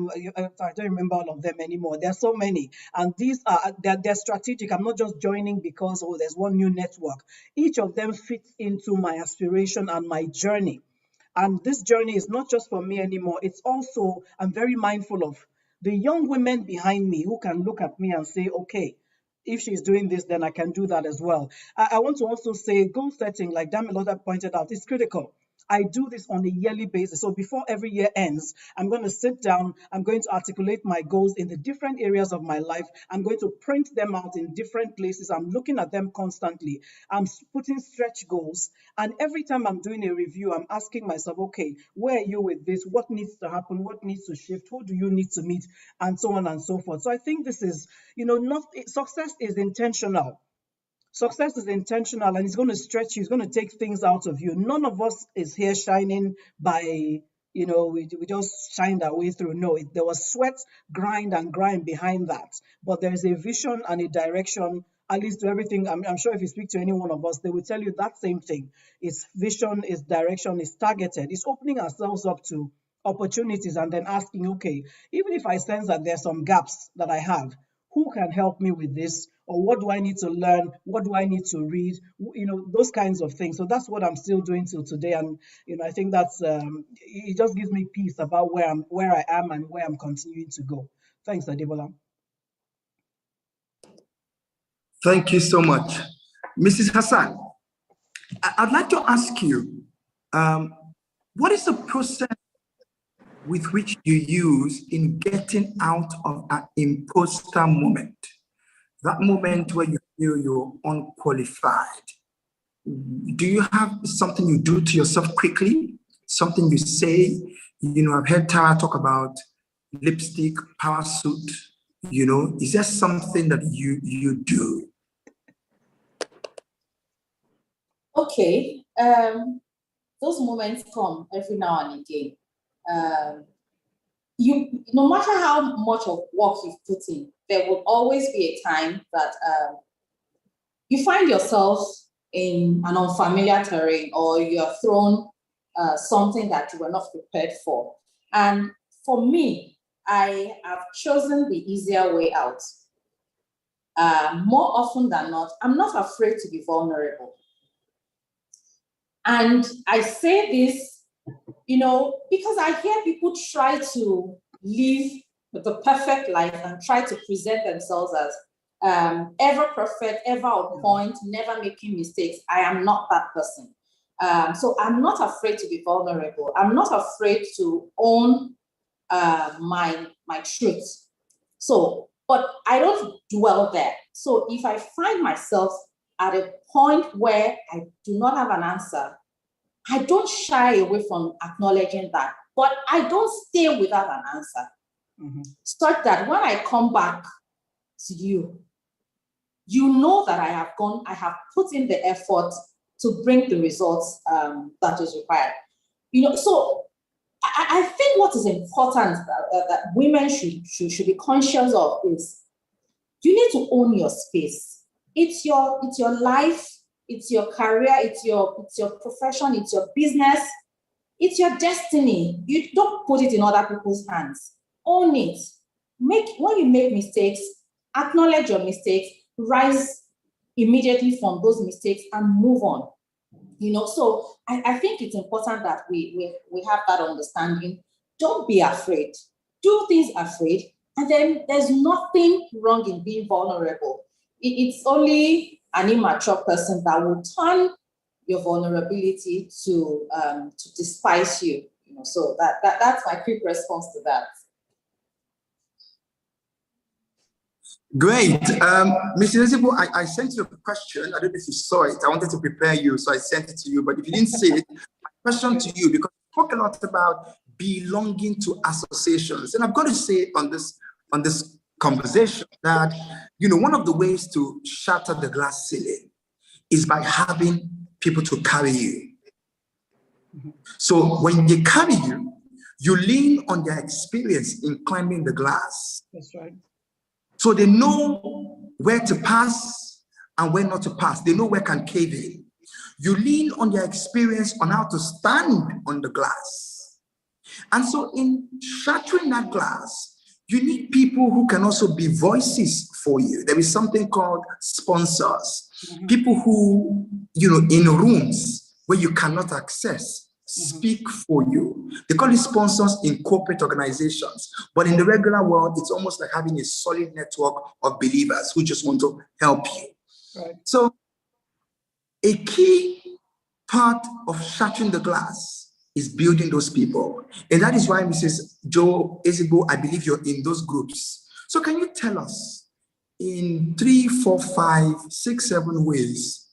don't remember all of them anymore. There are so many. And these are, they're strategic. I'm not just joining because, there's one new network. Each of them fits into my aspiration and my journey. And this journey is not just for me anymore. It's also, I'm very mindful of the young women behind me who can look at me and say, okay, if she's doing this, then I can do that as well. I want to also say goal setting, like Damilola pointed out, is critical. I do this on a yearly basis. So before every year ends, I'm going to sit down, I'm going to articulate my goals in the different areas of my life. I'm going to print them out in different places. I'm looking at them constantly. I'm putting stretch goals. And every time I'm doing a review, I'm asking myself, okay, where are you with this? What needs to happen? What needs to shift? Who do you need to meet? And so on and so forth. So I think this is, success is intentional. Success is intentional, and it's going to stretch you. It's going to take things out of you. None of us is here shining by, we just shined our way through. No, there was sweat, grind behind that. But there is a vision and a direction, at least to everything. I'm sure if you speak to any one of us, they will tell you that same thing. It's vision, it's direction, it's targeted. It's opening ourselves up to opportunities and then asking, okay, even if I sense that there's some gaps that I have, who can help me with this? Or what do I need to learn? What do I need to read? Those kinds of things. So that's what I'm still doing till today. And, I think that's, it just gives me peace about where I am and where I'm continuing to go. Thanks, Adebola. Thank you so much. Mrs. Hassan, I'd like to ask you, what is the process with which you use in getting out of an imposter moment? That moment where you feel you're unqualified. Do you have something you do to yourself quickly? Something you say? I've heard Tara talk about lipstick, power suit. Is there something that you do? Okay. Those moments come every now and again. No matter how much of work you've put in, there will always be a time that you find yourself in an unfamiliar terrain, or you're thrown something that you were not prepared for. And for me, I have chosen the easier way out. More often than not, I'm not afraid to be vulnerable. And I say this, because I hear people try to live the perfect life and try to present themselves as ever perfect, ever on point, never making mistakes. I am not that person. So I'm not afraid to be vulnerable. I'm not afraid to own my truth. So, but I don't dwell there. So if I find myself at a point where I do not have an answer, I don't shy away from acknowledging that, but I don't stay without an answer. Such that when I come back to you, you know that I have put in the effort to bring the results that is required. So I think what is important that women should be conscious of is you need to own your space. It's your life, it's your career, it's your profession, it's your business, it's your destiny. You don't put it in other people's hands. Own it. When you make mistakes, acknowledge your mistakes, rise immediately from those mistakes and move on. So I think it's important that we have that understanding. Don't be afraid. Do things afraid. And then there's nothing wrong in being vulnerable. It's only an immature person that will turn your vulnerability to despise you. So that's my quick response to that. Great. Mr. Ezebo, I sent you a question. I don't know if you saw it. I wanted to prepare you, so I sent it to you. But if you didn't see it, my question to you, because we talk a lot about belonging to associations. And I've got to say on this conversation that, one of the ways to shatter the glass ceiling is by having people to carry you. So when they carry you, you lean on their experience in climbing the glass. That's right. So they know where to pass and where not to pass. They know where can cave in. You lean on their experience on how to stand on the glass. And so in shattering that glass, you need people who can also be voices for you. There is something called sponsors. People who, in rooms where you cannot access, speak for you. They call it sponsors in corporate organizations. But in the regular world, it's almost like having a solid network of believers who just want to help you. Right. So a key part of shattering the glass is building those people. And that is why, Mrs. Jo Ezebo, I believe you're in those groups. So can you tell us in 3, 4, 5, 6, 7 ways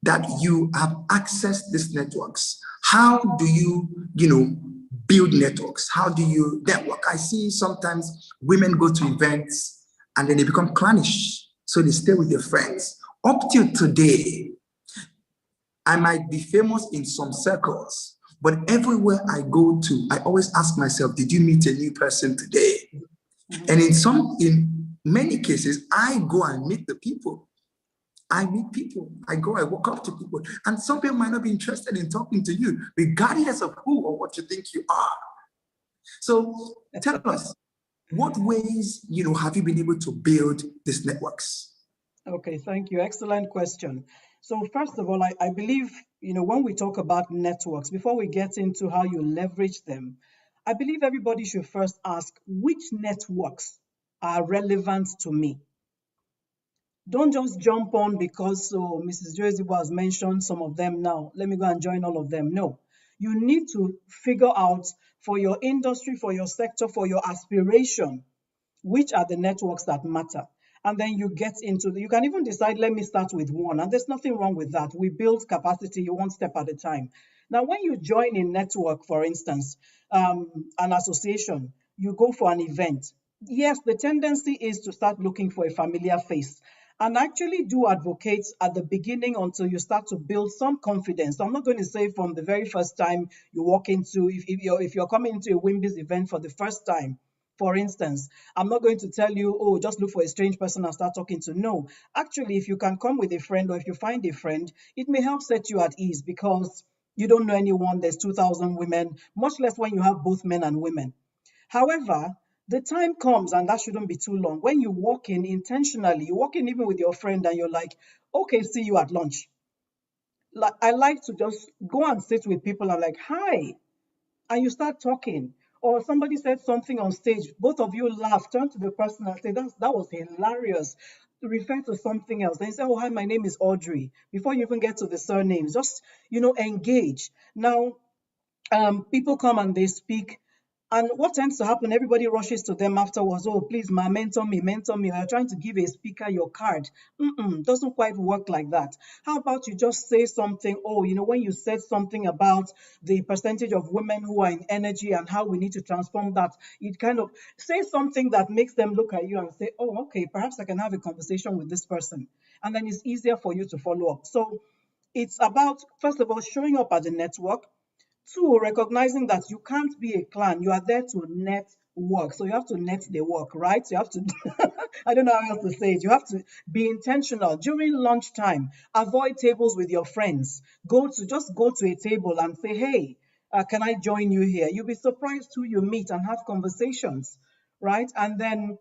that you have accessed these networks? How do you, build networks? How do you network? I see sometimes women go to events and then they become clannish. So they stay with their friends. Up till today, I might be famous in some circles, but everywhere I go to, I always ask myself, did you meet a new person today? And in many cases, I go and meet the people. I meet people. I walk up to people. And some people might not be interested in talking to you, regardless of who or what you think you are. So tell us, what ways, have you been able to build these networks? Okay, thank you. Excellent question. So first of all, I believe, when we talk about networks, before we get into how you leverage them, I believe everybody should first ask, which networks are relevant to me? Don't just jump on because Mrs. Jo Ezebo has mentioned some of them now. Let me go and join all of them. No. You need to figure out for your industry, for your sector, for your aspiration, which are the networks that matter. And then you get into you can even decide, let me start with one. And there's nothing wrong with that. We build capacity one step at a time. Now, when you join a network, for instance, an association, you go for an event. Yes, the tendency is to start looking for a familiar face. And actually do advocate at the beginning until you start to build some confidence. So I'm not going to say from the very first time you walk into, if you're coming into a WIMBIZ event for the first time, for instance, I'm not going to tell you, just look for a strange person and start talking to. No, actually, if you can come with a friend or if you find a friend, it may help set you at ease because you don't know anyone. There's 2,000 women, much less when you have both men and women. However, the time comes, and that shouldn't be too long, when you walk in intentionally, you walk in even with your friend and you're like, okay, see you at lunch. I like to just go and sit with people and like, hi, and you start talking. Or somebody said something on stage, both of you laugh, turn to the person and say, that was hilarious. Refer to something else. Then say, oh, hi, my name is Audrey. Before you even get to the surnames, just, engage. Now, people come and they speak. And what tends to happen, everybody rushes to them afterwards. Oh, please, ma, mentor me, mentor me. You're trying to give a speaker your card. Doesn't quite work like that. How about you just say something? Oh, when you said something about the percentage of women who are in energy and how we need to transform that, you kind of say something that makes them look at you and say, oh, okay, perhaps I can have a conversation with this person. And then it's easier for you to follow up. So it's about, first of all, showing up at the network. Two, recognizing that you can't be a clan. You are there to network. So you have to net the work, right? So you have to, I don't know how else to say it. You have to be intentional. During lunchtime, avoid tables with your friends. Just go to a table and say, hey, can I join you here? You'll be surprised who you meet and have conversations, right? And then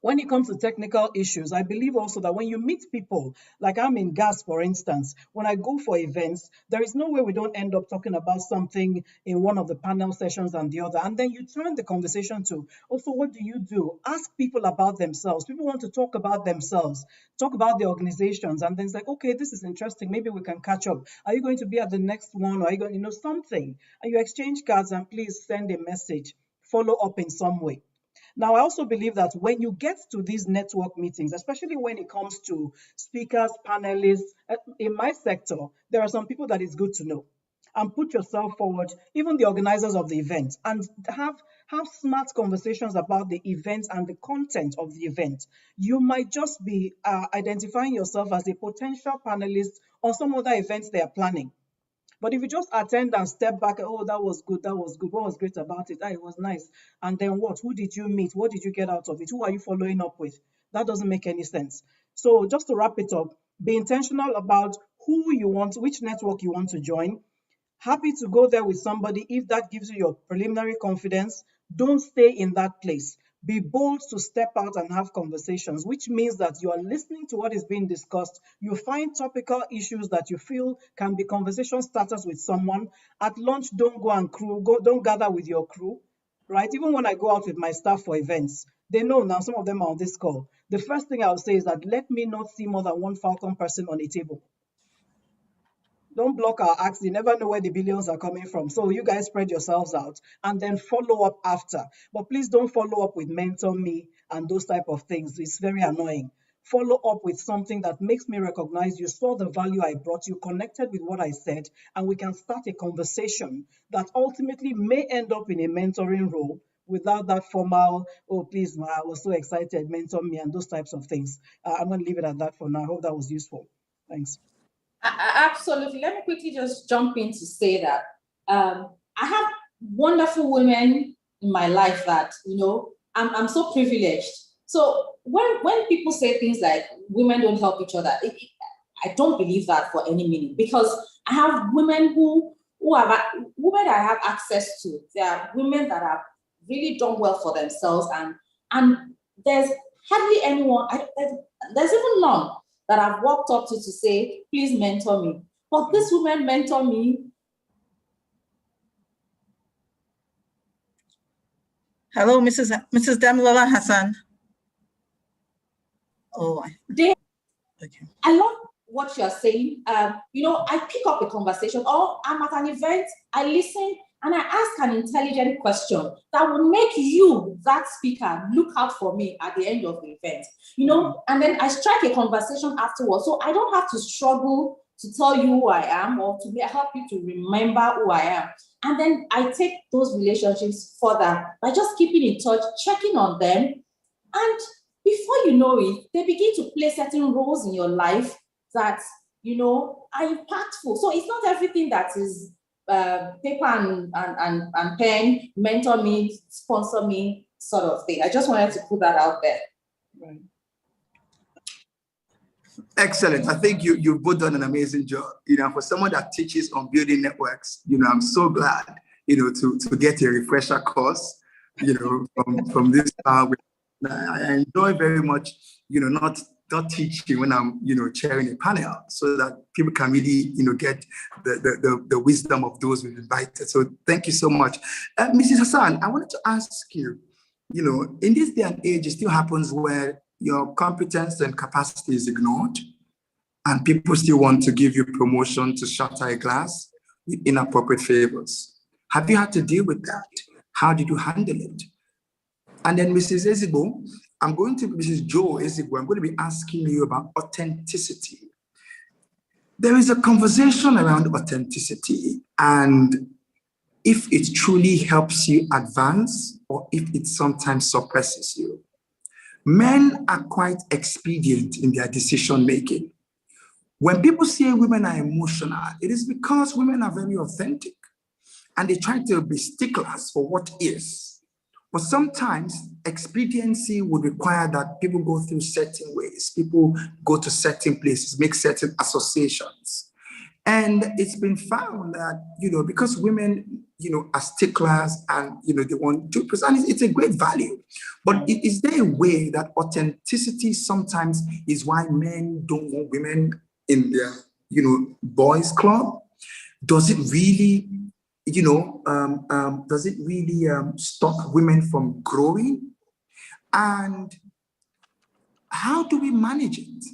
when it comes to technical issues, I believe also that when you meet people, like I'm in gas, for instance, when I go for events, there is no way we don't end up talking about something in one of the panel sessions and the other. And then you turn the conversation to, also, what do you do? Ask people about themselves. People want to talk about themselves, talk about the organizations. And then it's like, okay, this is interesting. Maybe we can catch up. Are you going to be at the next one? Or are you going to, something? And you exchange cards and please send a message, follow up in some way. Now, I also believe that when you get to these network meetings, especially when it comes to speakers, panelists, in my sector, there are some people that it's good to know. And put yourself forward, even the organizers of the event, and have smart conversations about the event and the content of the event. You might just be identifying yourself as a potential panelist on some other events they are planning. But if you just attend and step back, oh, that was good, that was good. What was great about it? It was nice. And then what? Who did you meet? What did you get out of it? Who are you following up with? That doesn't make any sense. So just to wrap it up, be intentional about who you want, which network you want to join. Happy to go there with somebody if that gives you your preliminary confidence. Don't stay in that place. Be bold to step out and have conversations, which means that you are listening to what is being discussed. You find topical issues that you feel can be conversation starters with someone. At lunch, don't go and don't gather with your crew, right? Even when I go out with my staff for events, they know now, some of them are on this call. The first thing I'll say is that let me not see more than one Falcon person on a table. Don't block our acts. You never know where the billions are coming from. So you guys spread yourselves out and then follow up after. But please don't follow up with mentor me and those type of things. It's very annoying. Follow up with something that makes me recognize you saw the value I brought, you connected with what I said, and we can start a conversation that ultimately may end up in a mentoring role without that formal, oh, please, I was so excited, mentor me, and those types of things. I'm going to leave it at that for now. I hope that was useful. Thanks. Absolutely. Let me quickly just jump in to say that I have wonderful women in my life that, I'm so privileged. So when people say things like women don't help each other, I don't believe that for any minute, because I have women women I have access to. There are women that have really done well for themselves, and there's hardly anyone, there's even none that I've walked up to say, please mentor me. But this woman mentor me. Hello, Mrs. Damilola Hassan. Oh, okay. I love what you're saying. I pick up a conversation, or I'm at an event, I listen, and I ask an intelligent question that will make you, that speaker, look out for me at the end of the event, and then I strike a conversation afterwards. So I don't have to struggle to tell you who I am or to help you to remember who I am. And then I take those relationships further by just keeping in touch, checking on them. And before you know it, they begin to play certain roles in your life that, are impactful. So it's not everything that is paper and pen, mentor me, sponsor me, sort of thing. I just wanted to put that out there. Right. Excellent. I think you've both done an amazing job. For someone that teaches on building networks, I'm so glad, to get a refresher course, from this. I enjoy very much, not start teaching when I'm, chairing a panel, so that people can really, get the wisdom of those we've invited. So thank you so much. Mrs. Hassan, I wanted to ask you, in this day and age, it still happens where your competence and capacity is ignored, and people still want to give you promotion to shatter a glass with inappropriate favors. Have you had to deal with that? How did you handle it? And then Mrs. Ezigbo, Mrs. Joe Ezigbo, I'm going to be asking you about authenticity. There is a conversation around authenticity, and if it truly helps you advance or if it sometimes suppresses you. Men are quite expedient in their decision making. When people say women are emotional, it is because women are very authentic and they try to be sticklers for what is. But sometimes expediency would require that people go through certain ways, people go to certain places, make certain associations. And it's been found that, because women, are sticklers and, they want to present, it's a great value. But is there a way that authenticity sometimes is why men don't want women in their, boys club? Does it really, stop women from growing? And how do we manage it?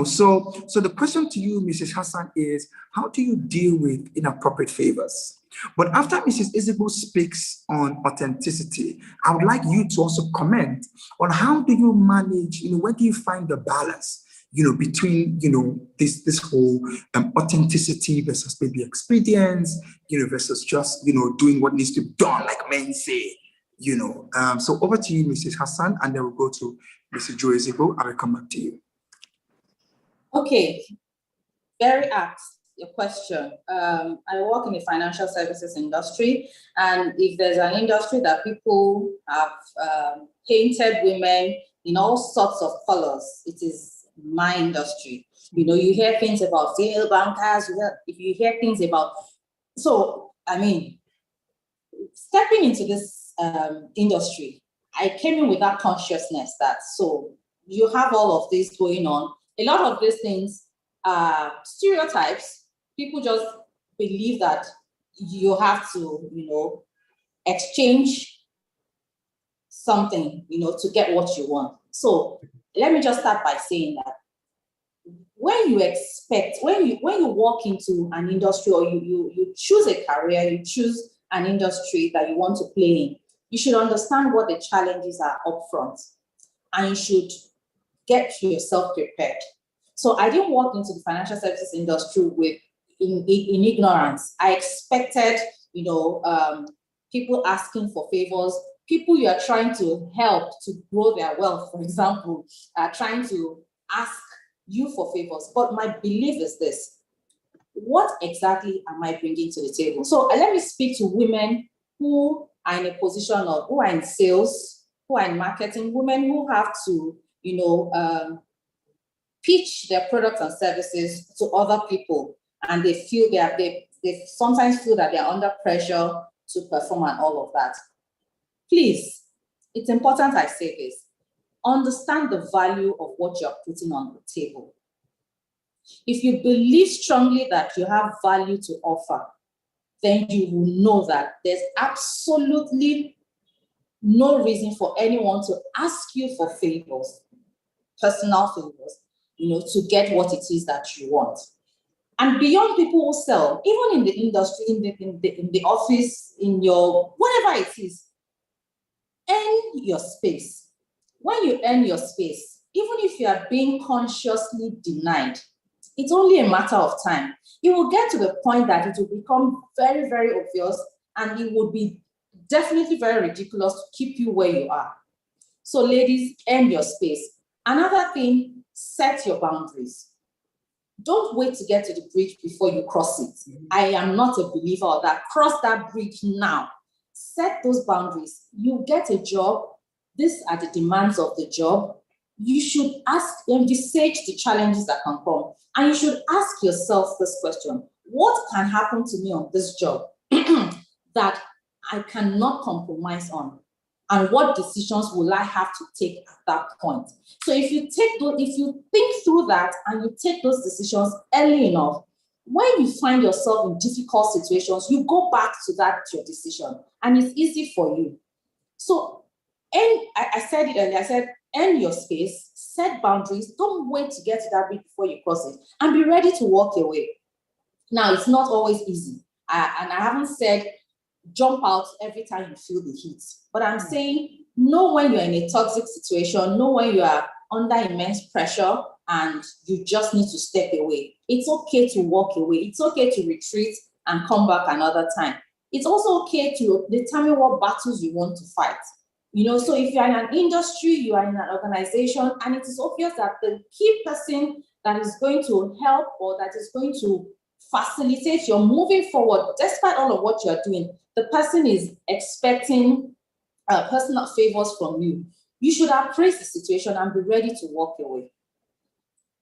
So the question to you, Mrs. Hassan, is how do you deal with inappropriate favors? But after Mrs. Ezigbo speaks on authenticity, I would like you to also comment on how do you manage, where do you find the balance, between, this whole authenticity versus maybe experience, versus just, doing what needs to be done, like men say, So over to you, Mrs. Hassan, and then we'll go to Mrs. Joe Ezigbo. I will come back to you. Okay, very apt, your question. I work in the financial services industry, and if there's an industry that people have painted women in all sorts of colors, it is my industry. You hear things about female bankers, if you hear things about, stepping into this industry, I came in with that consciousness that, you have all of this going on. A lot of these things are stereotypes. People just believe that you have to, exchange something, to get what you want. So let me just start by saying that when you walk into an industry, or you choose a career, you choose an industry that you want to play in, you should understand what the challenges are upfront, and you should get yourself prepared. So I didn't walk into the financial services industry in ignorance. I expected, people asking for favors, people you are trying to help to grow their wealth, for example, are trying to ask you for favors. But my belief is this: what exactly am I bringing to the table? So let me speak to women who are in a position of, who are in sales, who are in marketing, women who have to, pitch their products and services to other people, and they feel they sometimes feel that they're under pressure to perform and all of that. Please, it's important I say this: understand the value of what you're putting on the table. If you believe strongly that you have value to offer, then you will know that there's absolutely no reason for anyone to ask you for favors, personal favors, to get what it is that you want. And beyond people who sell, even in the industry, in the office, in your, whatever it is, earn your space. When you earn your space, even if you are being consciously denied, it's only a matter of time. It will get to the point that it will become very, very obvious, and it would be definitely very ridiculous to keep you where you are. So ladies, earn your space. Another thing, set your boundaries. Don't wait to get to the bridge before you cross it. I am not a believer of that. Cross that bridge now. Set those boundaries. You get a job. These are the demands of the job. You should envisage the challenges that can come. And you should ask yourself this question: what can happen to me on this job that I cannot compromise on? and what decisions will I have to take at that point? So if you think through that and you take those decisions early enough, when you find yourself in difficult situations, you go back to your decision, and it's easy for you. So, I said it earlier, I said, earn your space, set boundaries, don't wait to get to that bit before you cross it, and be ready to walk away. Now, it's not always easy, and I haven't said jump out every time you feel the heat, but I'm saying know when you're in a toxic situation, know when you are under immense pressure and you just need to step away. It's okay to walk away. It's okay to retreat and come back another time. It's also okay to determine what battles you want to fight. So if you're in an industry, you are in an organization, and it is obvious that the key person that is going to help or that is going to facilitate your moving forward, despite all of what you're doing, the person is expecting personal favors from you. You should appraise the situation and be ready to walk away.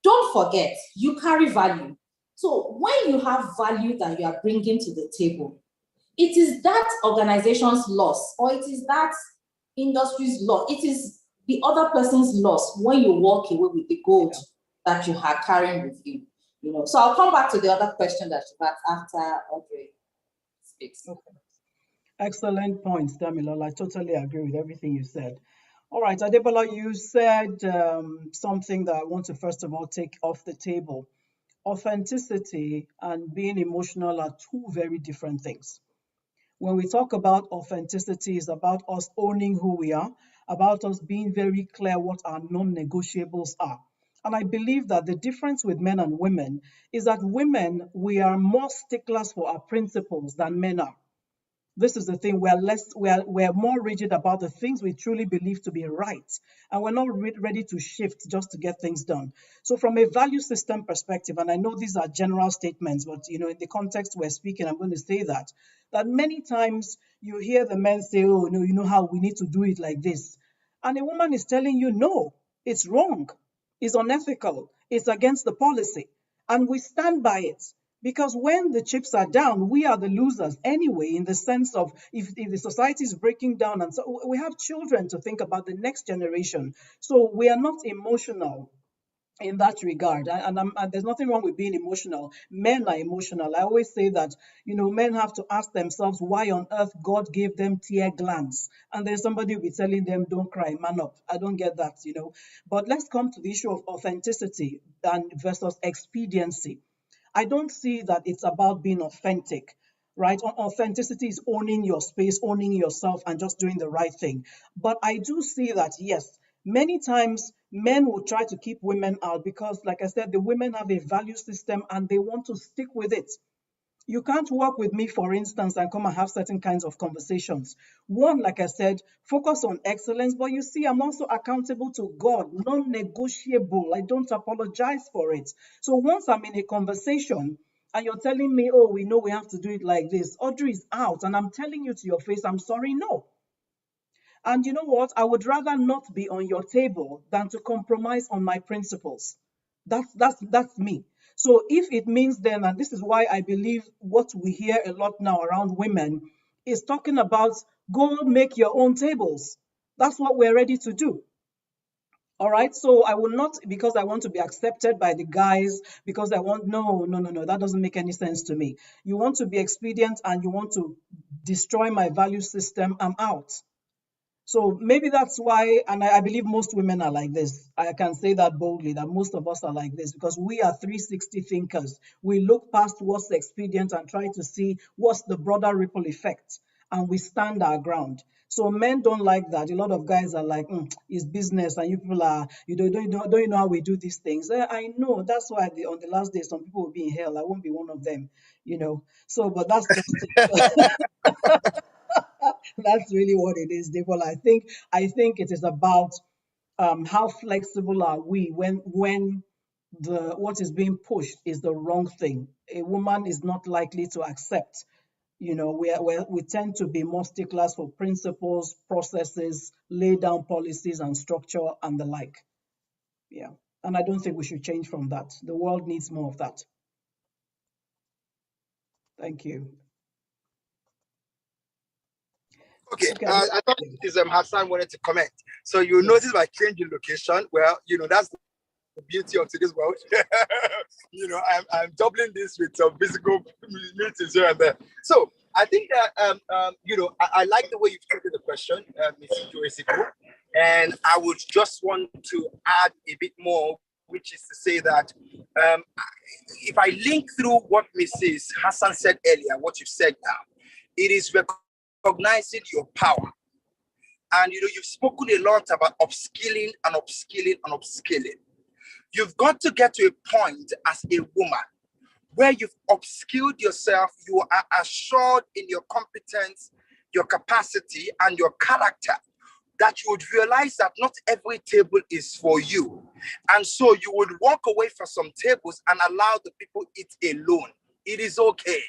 Don't forget, you carry value. So when you have value that you are bringing to the table, it is that organization's loss, or it is that industry's loss. It is the other person's loss when you walk away with the gold that you are carrying with you. So I'll come back to the other question that you asked after Audrey speaks. Okay. Excellent points, Damilola. I totally agree with everything you said. All right, Adebola, you said something that I want to first of all take off the table. Authenticity and being emotional are two very different things. When we talk about authenticity, it's about us owning who we are, about us being very clear what our non-negotiables are. And I believe that the difference with men and women is that women, we are more sticklers for our principles than men are. This is the thing, we're more rigid about the things we truly believe to be right, and we're not ready to shift just to get things done. So from a value system perspective, and I know these are general statements, but in the context we're speaking, I'm going to say that many times you hear the men say, oh no, you know how we need to do it like this, and a woman is telling you, no, it's wrong, it's unethical, it's against the policy, and we stand by it. Because when the chips are down, we are the losers anyway, in the sense of if the society is breaking down, and so we have children to think about, the next generation. So we are not emotional in that regard. And there's nothing wrong with being emotional. Men are emotional. I always say that, men have to ask themselves why on earth God gave them tear glands. And then somebody will be telling them, don't cry, man up. I don't get that, But let's come to the issue of authenticity and versus expediency. I don't see that it's about being authentic, right? Authenticity is owning your space, owning yourself, and just doing the right thing. But I do see that, yes, many times men will try to keep women out because, like I said, the women have a value system and they want to stick with it. You can't work with me, for instance, and come and have certain kinds of conversations. One, like I said, focus on excellence, but you see, I'm also accountable to God, non-negotiable. I don't apologize for it. So once I'm in a conversation and you're telling me, oh, we know we have to do it like this, Audrey is out, and I'm telling you to your face, I'm sorry, no. And you know what? I would rather not be on your table than to compromise on my principles. That's me. So if it means then, and this is why I believe what we hear a lot now around women is talking about go make your own tables. That's what we're ready to do. All right. So I will not, because I want to be accepted by the guys, because I want, no. That doesn't make any sense to me. You want to be expedient and you want to destroy my value system, I'm out. So maybe that's why, and I believe most women are like this. I can say that boldly, that most of us are like this, because we are 360 thinkers. We look past what's expedient and try to see what's the broader ripple effect, and we stand our ground. So men don't like that. A lot of guys are like, it's business, and you people are, don't you know how we do these things? I know, that's why on the last day, some people will be in hell. I won't be one of them, So, but that's just that's really what it is, Debola. I think it is about how flexible are we when what is being pushed is the wrong thing. A woman is not likely to accept. We tend to be more sticklers for principles, processes, lay down policies and structure and the like. Yeah. And I don't think we should change from that. The world needs more of that. Thank you. Okay, I thought Hassan wanted to comment. So you notice by changing location, well, that's the beauty of today's world. I'm doubling this with some physical meetings here and there. So I think that I like the way you've treated the question, Mrs. Joesico, and I would just want to add a bit more, which is to say that if I link through what Mrs. Hassan said earlier, what you've said now, it is recognizing your power. And you've spoken a lot about upskilling and upskilling and upskilling. You've got to get to a point as a woman where you've upskilled yourself, you are assured in your competence, your capacity, and your character, that you would realize that not every table is for you. And so you would walk away from some tables and allow the people eat alone. It is okay.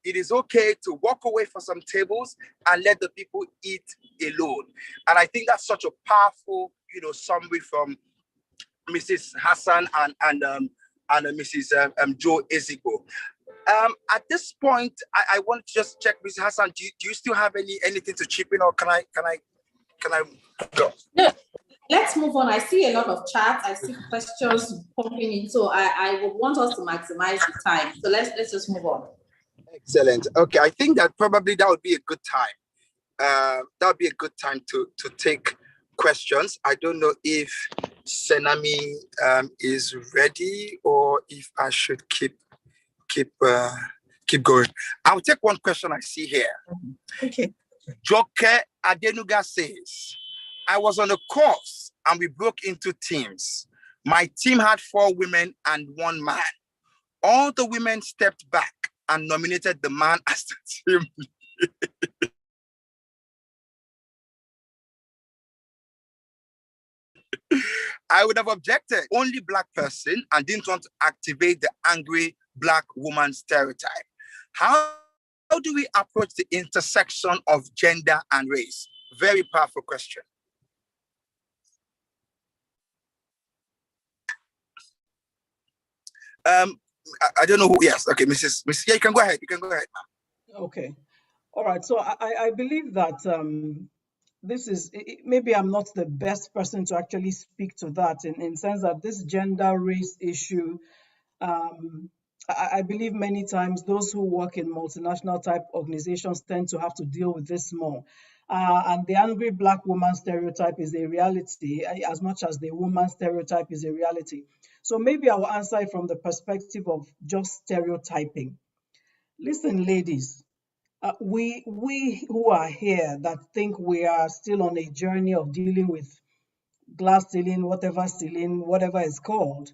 It is okay to walk away from some tables and let the people eat alone. And I think that's such a powerful, summary from Mrs. Hassan and Mrs. Joe Ezigbo. At this point, I want to just check, Mrs. Hassan. Do you still have anything to chip in, or can I go? No, let's move on. I see a lot of chats. I see questions popping in, so I would want us to maximize the time. So let's just move on. Excellent. Okay, I think that probably that would be a good time. That would be a good time to take questions. I don't know if Senami is ready, or if I should keep going. I'll take one question I see here. Okay. Joke Adenuga says, I was on a course and we broke into teams. My team had 4 women and 1 man. All the women stepped back and nominated the man as the team lead. I would have objected, only Black person, and didn't want to activate the angry Black woman stereotype. How do we approach the intersection of gender and race? Very powerful question. I don't know who. Yes, okay, Mrs. Yeah, you can go ahead. Okay, all right. So I believe that this is, maybe I'm not the best person to actually speak to that in sense that this gender race issue, I believe many times those who work in multinational type organizations tend to have to deal with this more. And the angry Black woman stereotype is a reality as much as the woman stereotype is a reality. So maybe I will answer it from the perspective of just stereotyping. Listen, ladies, we who are here that think we are still on a journey of dealing with glass ceiling, whatever it's called,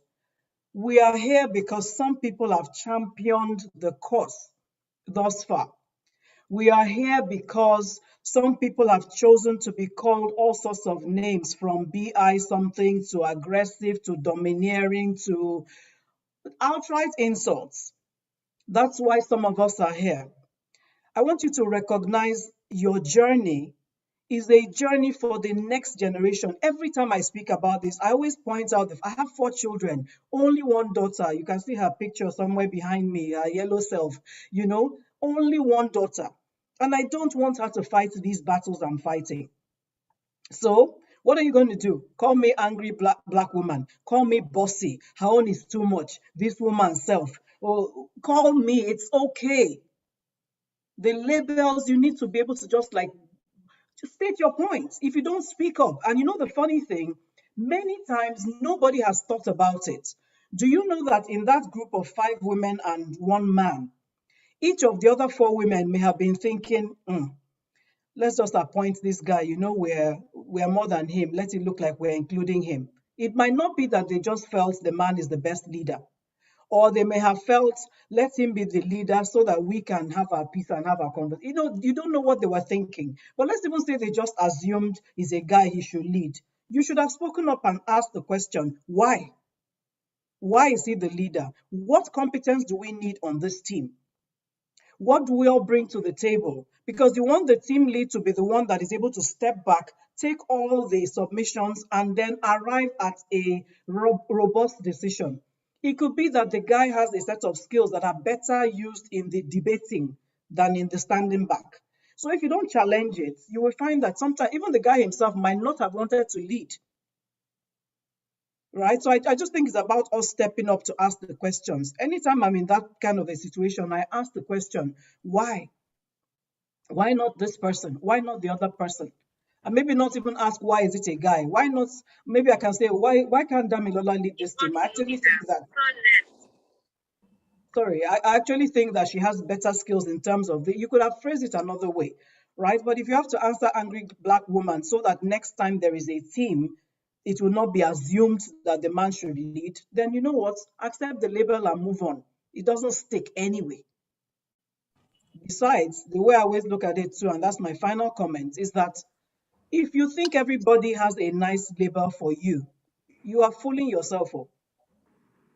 we are here because some people have championed the cause thus far. We are here because some people have chosen to be called all sorts of names, from BI something to aggressive to domineering to outright insults. That's why some of us are here. I want you to recognize your journey is a journey for the next generation. Every time I speak about this, I always point out that I have 4 children, only 1 daughter. You can see her picture somewhere behind me, her yellow self, only 1 daughter. And I don't want her to fight these battles I'm fighting. So what are you going to do? Call me angry black woman. Call me bossy. Her own is too much. This woman's self. Well, call me. It's okay. The labels, you need to be able to just state your points. If you don't speak up, and the funny thing, many times nobody has thought about it. Do you know that in that group of 5 women and 1 man, each of the other 4 women may have been thinking, let's just appoint this guy, we're more than him. Let it look like we're including him. It might not be that they just felt the man is the best leader. Or they may have felt, let him be the leader so that we can have our peace and have our conversation. You don't know what they were thinking. But let's even say they just assumed he's a guy, he should lead. You should have spoken up and asked the question, why? Why is he the leader? What competence do we need on this team? What do we all bring to the table? Because you want the team lead to be the one that is able to step back, take all the submissions, and then arrive at a robust decision. It could be that the guy has a set of skills that are better used in the debating than in the standing back. So if you don't challenge it, you will find that sometimes even the guy himself might not have wanted to lead. Right? So I just think it's about us stepping up to ask the questions. Anytime I'm in that kind of a situation, I ask the question, why? Why not this person? Why not the other person? And maybe not even ask, why is it a guy? Why not? Maybe I can say, why can't Damilola lead this team? I actually think that, sorry, I actually think that she has better skills in terms of you could have phrased it another way, right? But if you have to answer angry black woman so that next time there is a team, it will not be assumed that the man should lead, then you know what? Accept the label and move on. It doesn't stick anyway. Besides, the way I always look at it too, and that's my final comment, is that if you think everybody has a nice label for you, you are fooling yourself up.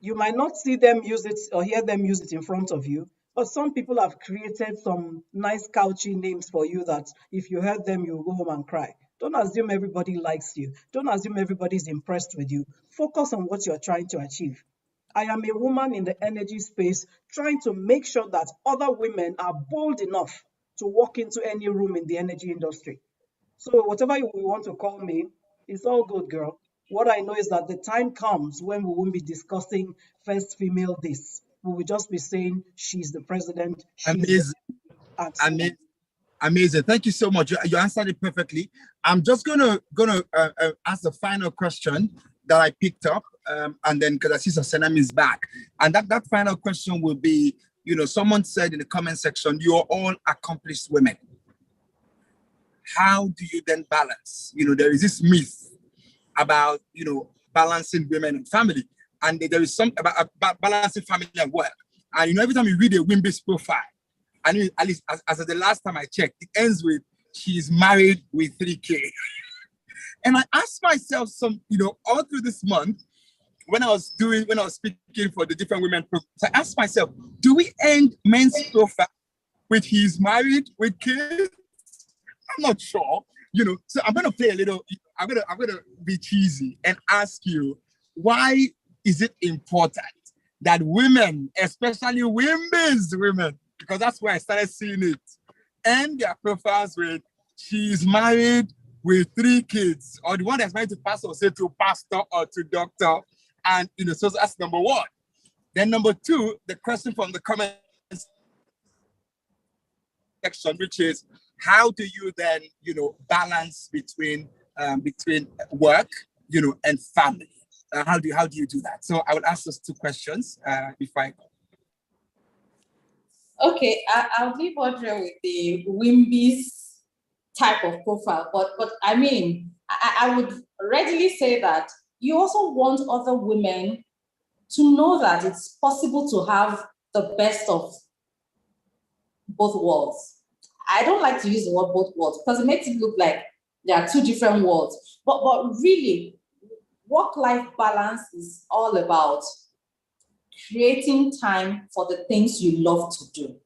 You might not see them use it or hear them use it in front of you, but some people have created some nice couchy names for you that if you heard them, you'll go home and cry. Don't assume everybody likes you. Don't assume everybody's impressed with you. Focus on what you're trying to achieve. I am a woman in the energy space trying to make sure that other women are bold enough to walk into any room in the energy industry. So whatever you want to call me, it's all good, girl. What I know is that the time comes when we won't be discussing first female this. We will just be saying she's the president, she's the, Amazing. and so on. Amazing. Thank you so much. You answered it perfectly. I'm just gonna ask the final question that I picked up, and then because I see Sanam is back, and that final question will be, someone said in the comment section, you're all accomplished women. How do you then balance? There is this myth about balancing women and family, and there is some about balancing family and work. And every time you read a WIMBIZ profile, and at least as of the last time I checked, it ends with she's married with 3 kids. And I asked myself all through this month when I was speaking for the different women programs, I asked myself, do we end men's profile with he's married with kids? I'm not sure. So I'm gonna play a little. I'm gonna be cheesy and ask you, why is it important that women, especially WIMBIZ women, because that's where I started seeing it, end their profiles with she's married with 3 kids, or the one that's married to pastor, say to pastor or to doctor, and so that's number one. Then number two, the question from the comment section, which is, how do you then balance between work and family? How do you do that? So I will ask those 2 questions before I go. Okay, I'll leave Audrey with the WIMBIZ type of profile, but I mean, I would readily say that you also want other women to know that it's possible to have the best of both worlds. I don't like to use the word both worlds because it makes it look like there are 2 different worlds. But really, work-life balance is all about creating time for the things you love to do.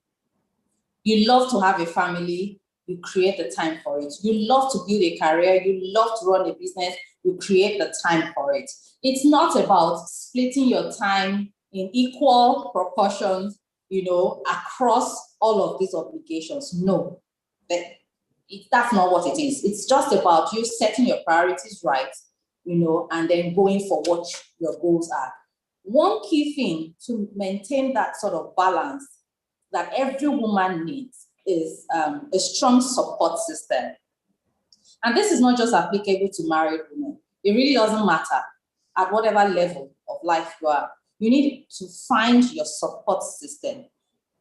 You love to have a family, you create the time for it. You love to build a career, you love to run a business, you create the time for it. It's not about splitting your time in equal proportions, across all of these obligations. No, that's not what it is. It's just about you setting your priorities right, and then going for what your goals are. One key thing to maintain that sort of balance that every woman needs is a strong support system. And this is not just applicable to married women. It really doesn't matter at whatever level of life you are. You need to find your support system.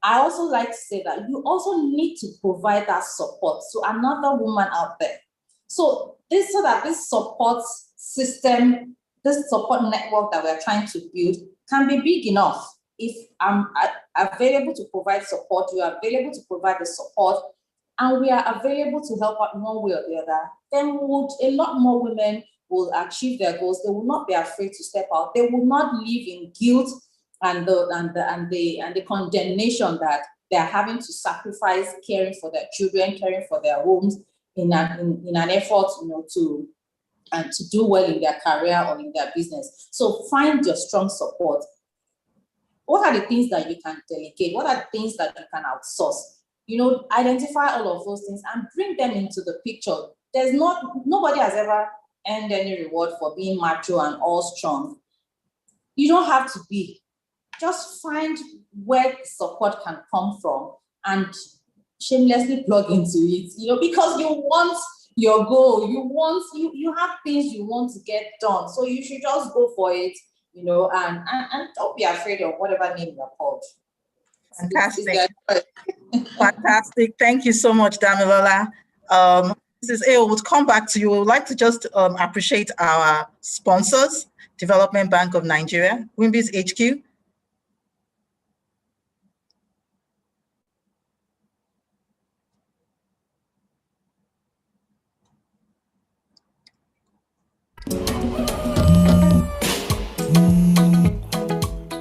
I also like to say that you also need to provide that support to another woman out there. So that this support system, this support network that we're trying to build can be big enough. If I'm available to provide support, you are available to provide the support, and we are available to help out in one way or the other, then a lot more women will achieve their goals. They will not be afraid to step out. They will not live in guilt and the condemnation that they're having to sacrifice caring for their children, caring for their homes in an effort, to do well in their career or in their business. So find your strong support. What are the things that you can delegate? What are the things that you can outsource? identify all of those things and bring them into the picture. Nobody has ever earned any reward for being macho and all strong. You don't have to be. Just find where support can come from and shamelessly plug into it, because you want your goal, you have things you want to get done. So you should just go for it, and don't be afraid of whatever name you're called. Fantastic. Fantastic. Thank you so much, Damilola. Mrs. A, would come back to you. We would like to just appreciate our sponsors, Development Bank of Nigeria, WIMBIZ HQ.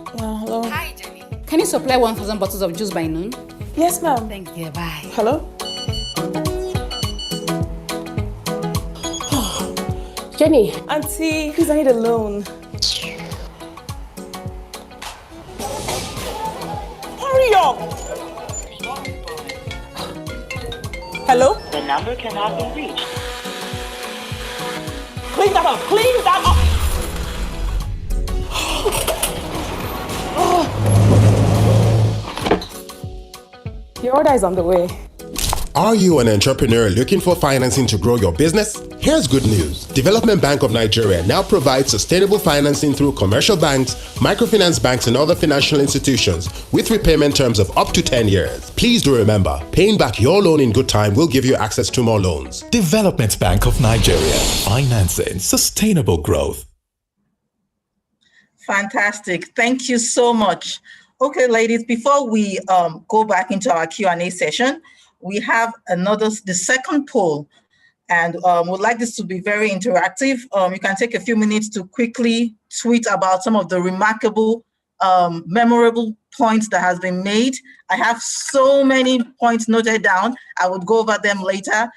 Hello. Hi, Jenny. Can you supply 1,000 bottles of juice by noon? Yes, ma'am. Thank you. Bye. Hello? Jenny. Auntie, please, I need a loan. Hurry up! Hello? The number cannot be reached. Clean that up! Clean that up! Your order is on the way. Are you an entrepreneur looking for financing to grow your business? Here's good news. Development Bank of Nigeria now provides sustainable financing through commercial banks, microfinance banks, and other financial institutions with repayment terms of up to 10 years. Please do remember, paying back your loan in good time will give you access to more loans. Development Bank of Nigeria, financing sustainable growth. Fantastic. Thank you so much. Okay, ladies, before we go back into our Q&A session, we have the second poll, and would like this to be very interactive. You can take a few minutes to quickly tweet about some of the remarkable, memorable points that has been made. I have so many points noted down. I would go over them later.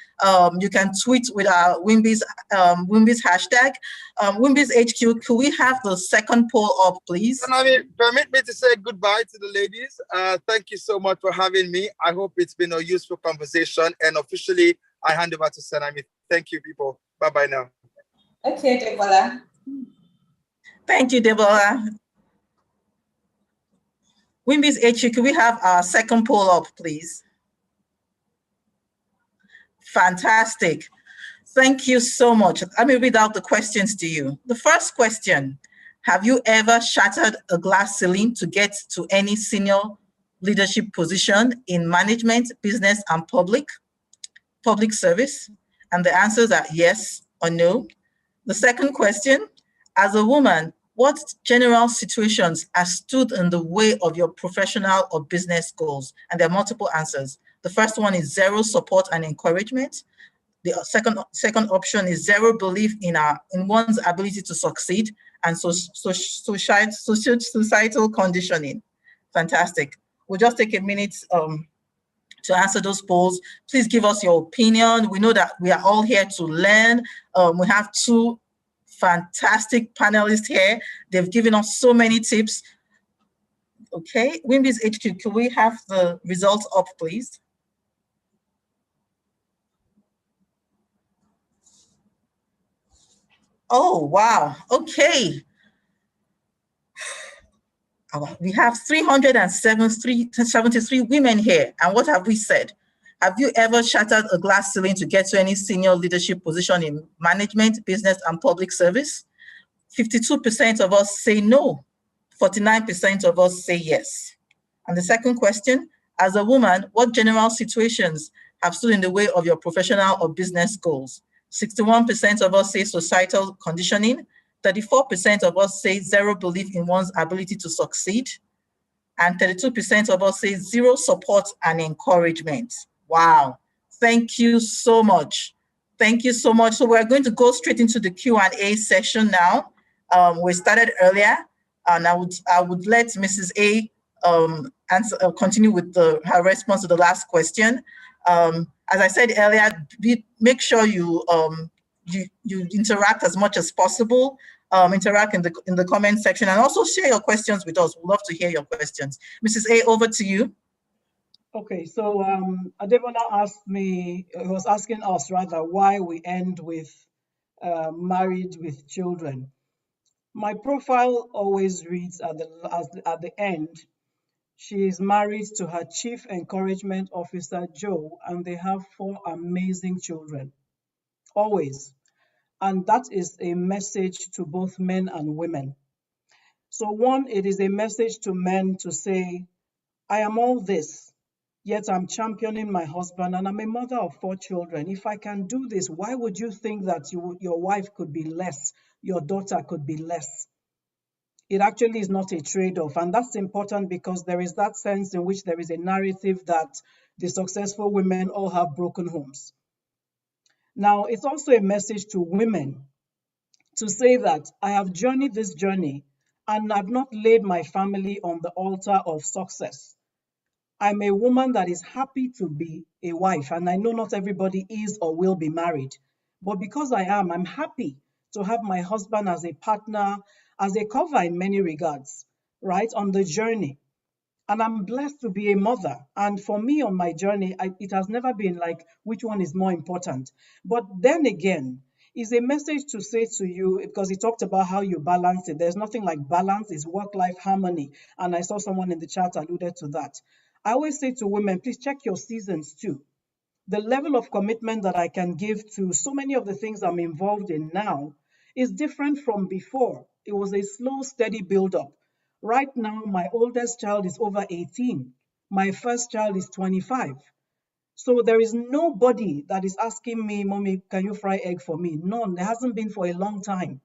You can tweet with our WIMBIZ hashtag. WIMBIZ HQ, could we have the second poll up, please? Permit me to say goodbye to the ladies. Thank you so much for having me. I hope it's been a useful conversation. And officially, I hand over to Sanami. Thank you, people. Bye-bye now. Okay, Debola. Thank you, Debola. WIMBIZ HQ, could we have our second poll up, please? Fantastic. Thank you so much. Let me read out the questions to you. The first question, have you ever shattered a glass ceiling to get to any senior leadership position in management, business, and public service? And the answers are yes or no. The second question, as a woman, what general situations have stood in the way of your professional or business goals? And there are multiple answers. The first one is zero support and encouragement. The second option is zero belief in one's ability to succeed, and societal conditioning. Fantastic. We'll just take a minute to answer those polls. Please give us your opinion. We know that we are all here to learn. We have two fantastic panelists here. They've given us so many tips. Okay, WIMBIZ HQ, can we have the results up, please? Oh, wow, okay. We have 373 women here. And what have we said? Have you ever shattered a glass ceiling to get to any senior leadership position in management, business, and public service? 52% of us say no. 49% of us say yes. And the second question, as a woman, what general situations have stood in the way of your professional or business goals? 61% of us say societal conditioning. 34% of us say zero belief in one's ability to succeed. And 32% of us say zero support and encouragement. Wow, thank you so much. Thank you so much. So we're going to go straight into the Q&A session now. We started earlier, and I would let Mrs. A continue with her response to the last question. As I said earlier, make sure you interact as much as possible. Interact in the comment section, and also share your questions with us. We'd love to hear your questions. Mrs. A, over to you. Okay, so Adebola asked me, was asking us rather, why we end with married with children. My profile always reads at the end, she is married to her Chief Encouragement Officer, Joe, and they have 4 amazing children. Always. And that is a message to both men and women. So one, it is a message to men to say, I am all this, yet I'm championing my husband and I'm a mother of 4 children. If I can do this, why would you think that your wife could be less, your daughter could be less? It actually is not a trade-off. And that's important because there is that sense in which there is a narrative that the successful women all have broken homes. Now, it's also a message to women to say that I have journeyed this journey and I've not laid my family on the altar of success. I'm a woman that is happy to be a wife, and I know not everybody is or will be married. But because I am, I'm happy to have my husband as a partner, as a cover in many regards, right, on the journey. And I'm blessed to be a mother. And for me on my journey, it has never been like which one is more important. But then again, is a message to say to you, because he talked about how you balance it. There's nothing like balance, it's work-life harmony. And I saw someone in the chat alluded to that. I always say to women, please check your seasons too. The level of commitment that I can give to so many of the things I'm involved in now is different from before. It was a slow, steady build-up. Right now, my oldest child is over 18. My first child is 25. So there is nobody that is asking me, Mommy, can you fry egg for me? None. There hasn't been for a long time.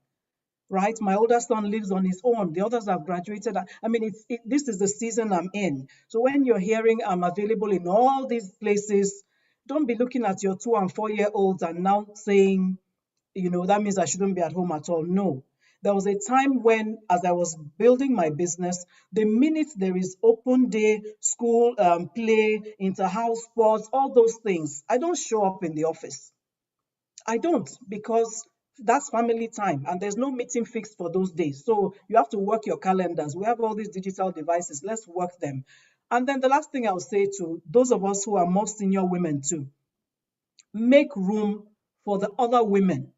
Right? My older son lives on his own. The others have graduated. I mean, this is the season I'm in. So when you're hearing I'm available in all these places, don't be looking at your 2 and 4 year olds and now saying, you know, that means I shouldn't be at home at all. No. There was a time when, as I was building my business, the minute there is open day, school, play, inter-house sports, all those things, I don't show up in the office. I don't, because that's family time and there's no meeting fixed for those days. So you have to work your calendars. We have all these digital devices. Let's work them. And then the last thing I'll say to those of us who are more senior women too, make room for the other women.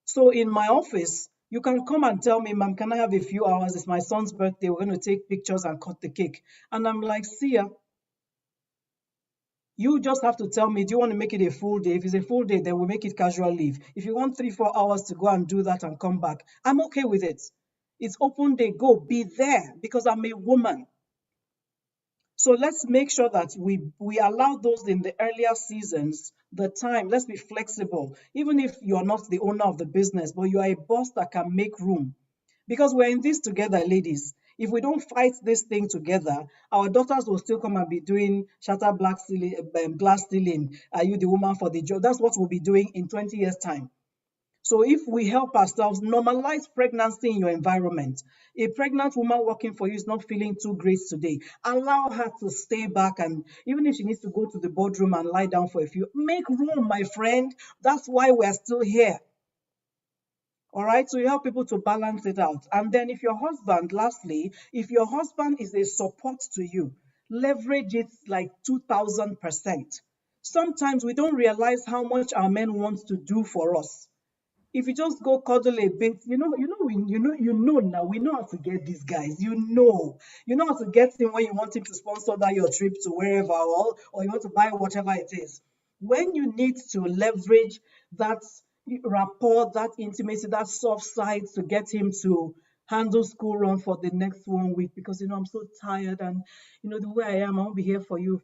So in my office, you can come and tell me, Ma'am, can I have a few hours? It's my son's birthday. We're going to take pictures and cut the cake. And I'm like, see ya. You just have to tell me, do you want to make it a full day? If it's a full day, then we'll make it casual leave. If you want 3-4 hours to go and do that and come back, I'm okay with it. It's open day, go, be there, because I'm a woman. So let's make sure that we allow those in the earlier seasons the time. Let's be flexible. Even if you're not the owner of the business, but you are a boss that can make room. Because we're in this together, ladies. If we don't fight this thing together, our daughters will still come and be doing glass ceiling. Are you the woman for the job? That's what we'll be doing in 20 years' time. So if we help ourselves, normalize pregnancy in your environment. A pregnant woman working for you is not feeling too great today. Allow her to stay back, and even if she needs to go to the boardroom and lie down for a few, make room, my friend. That's why we're still here. All right, so you help people to balance it out. And then if your husband, lastly, if your husband is a support to you, leverage it like 2,000%. Sometimes we don't realize how much our men want to do for us. If you just go cuddle a bit, you know now, we know how to get these guys. You know how to get him when you want him to sponsor that your trip to wherever, or you want to buy whatever it is. When you need to leverage that rapport, that intimacy, that soft side to get him to handle school run for the next 1 week, because I'm so tired, and the way I am, I won't be here for you.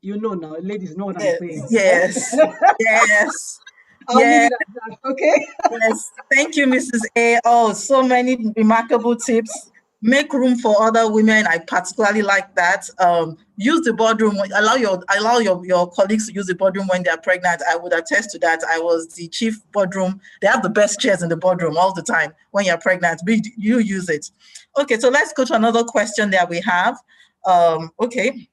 Now, ladies know what I'm saying. Yes. Yes. I'll leave it at that, okay? Yes. Thank you, Mrs. A. Oh, so many remarkable tips. Make room for other women. I particularly like that. Use the boardroom. Allow your colleagues to use the boardroom when they're pregnant. I would attest to that. I was the chief boardroom. They have the best chairs in the boardroom all the time when you're pregnant. But you use it. Okay, so let's go to another question that we have. Okay,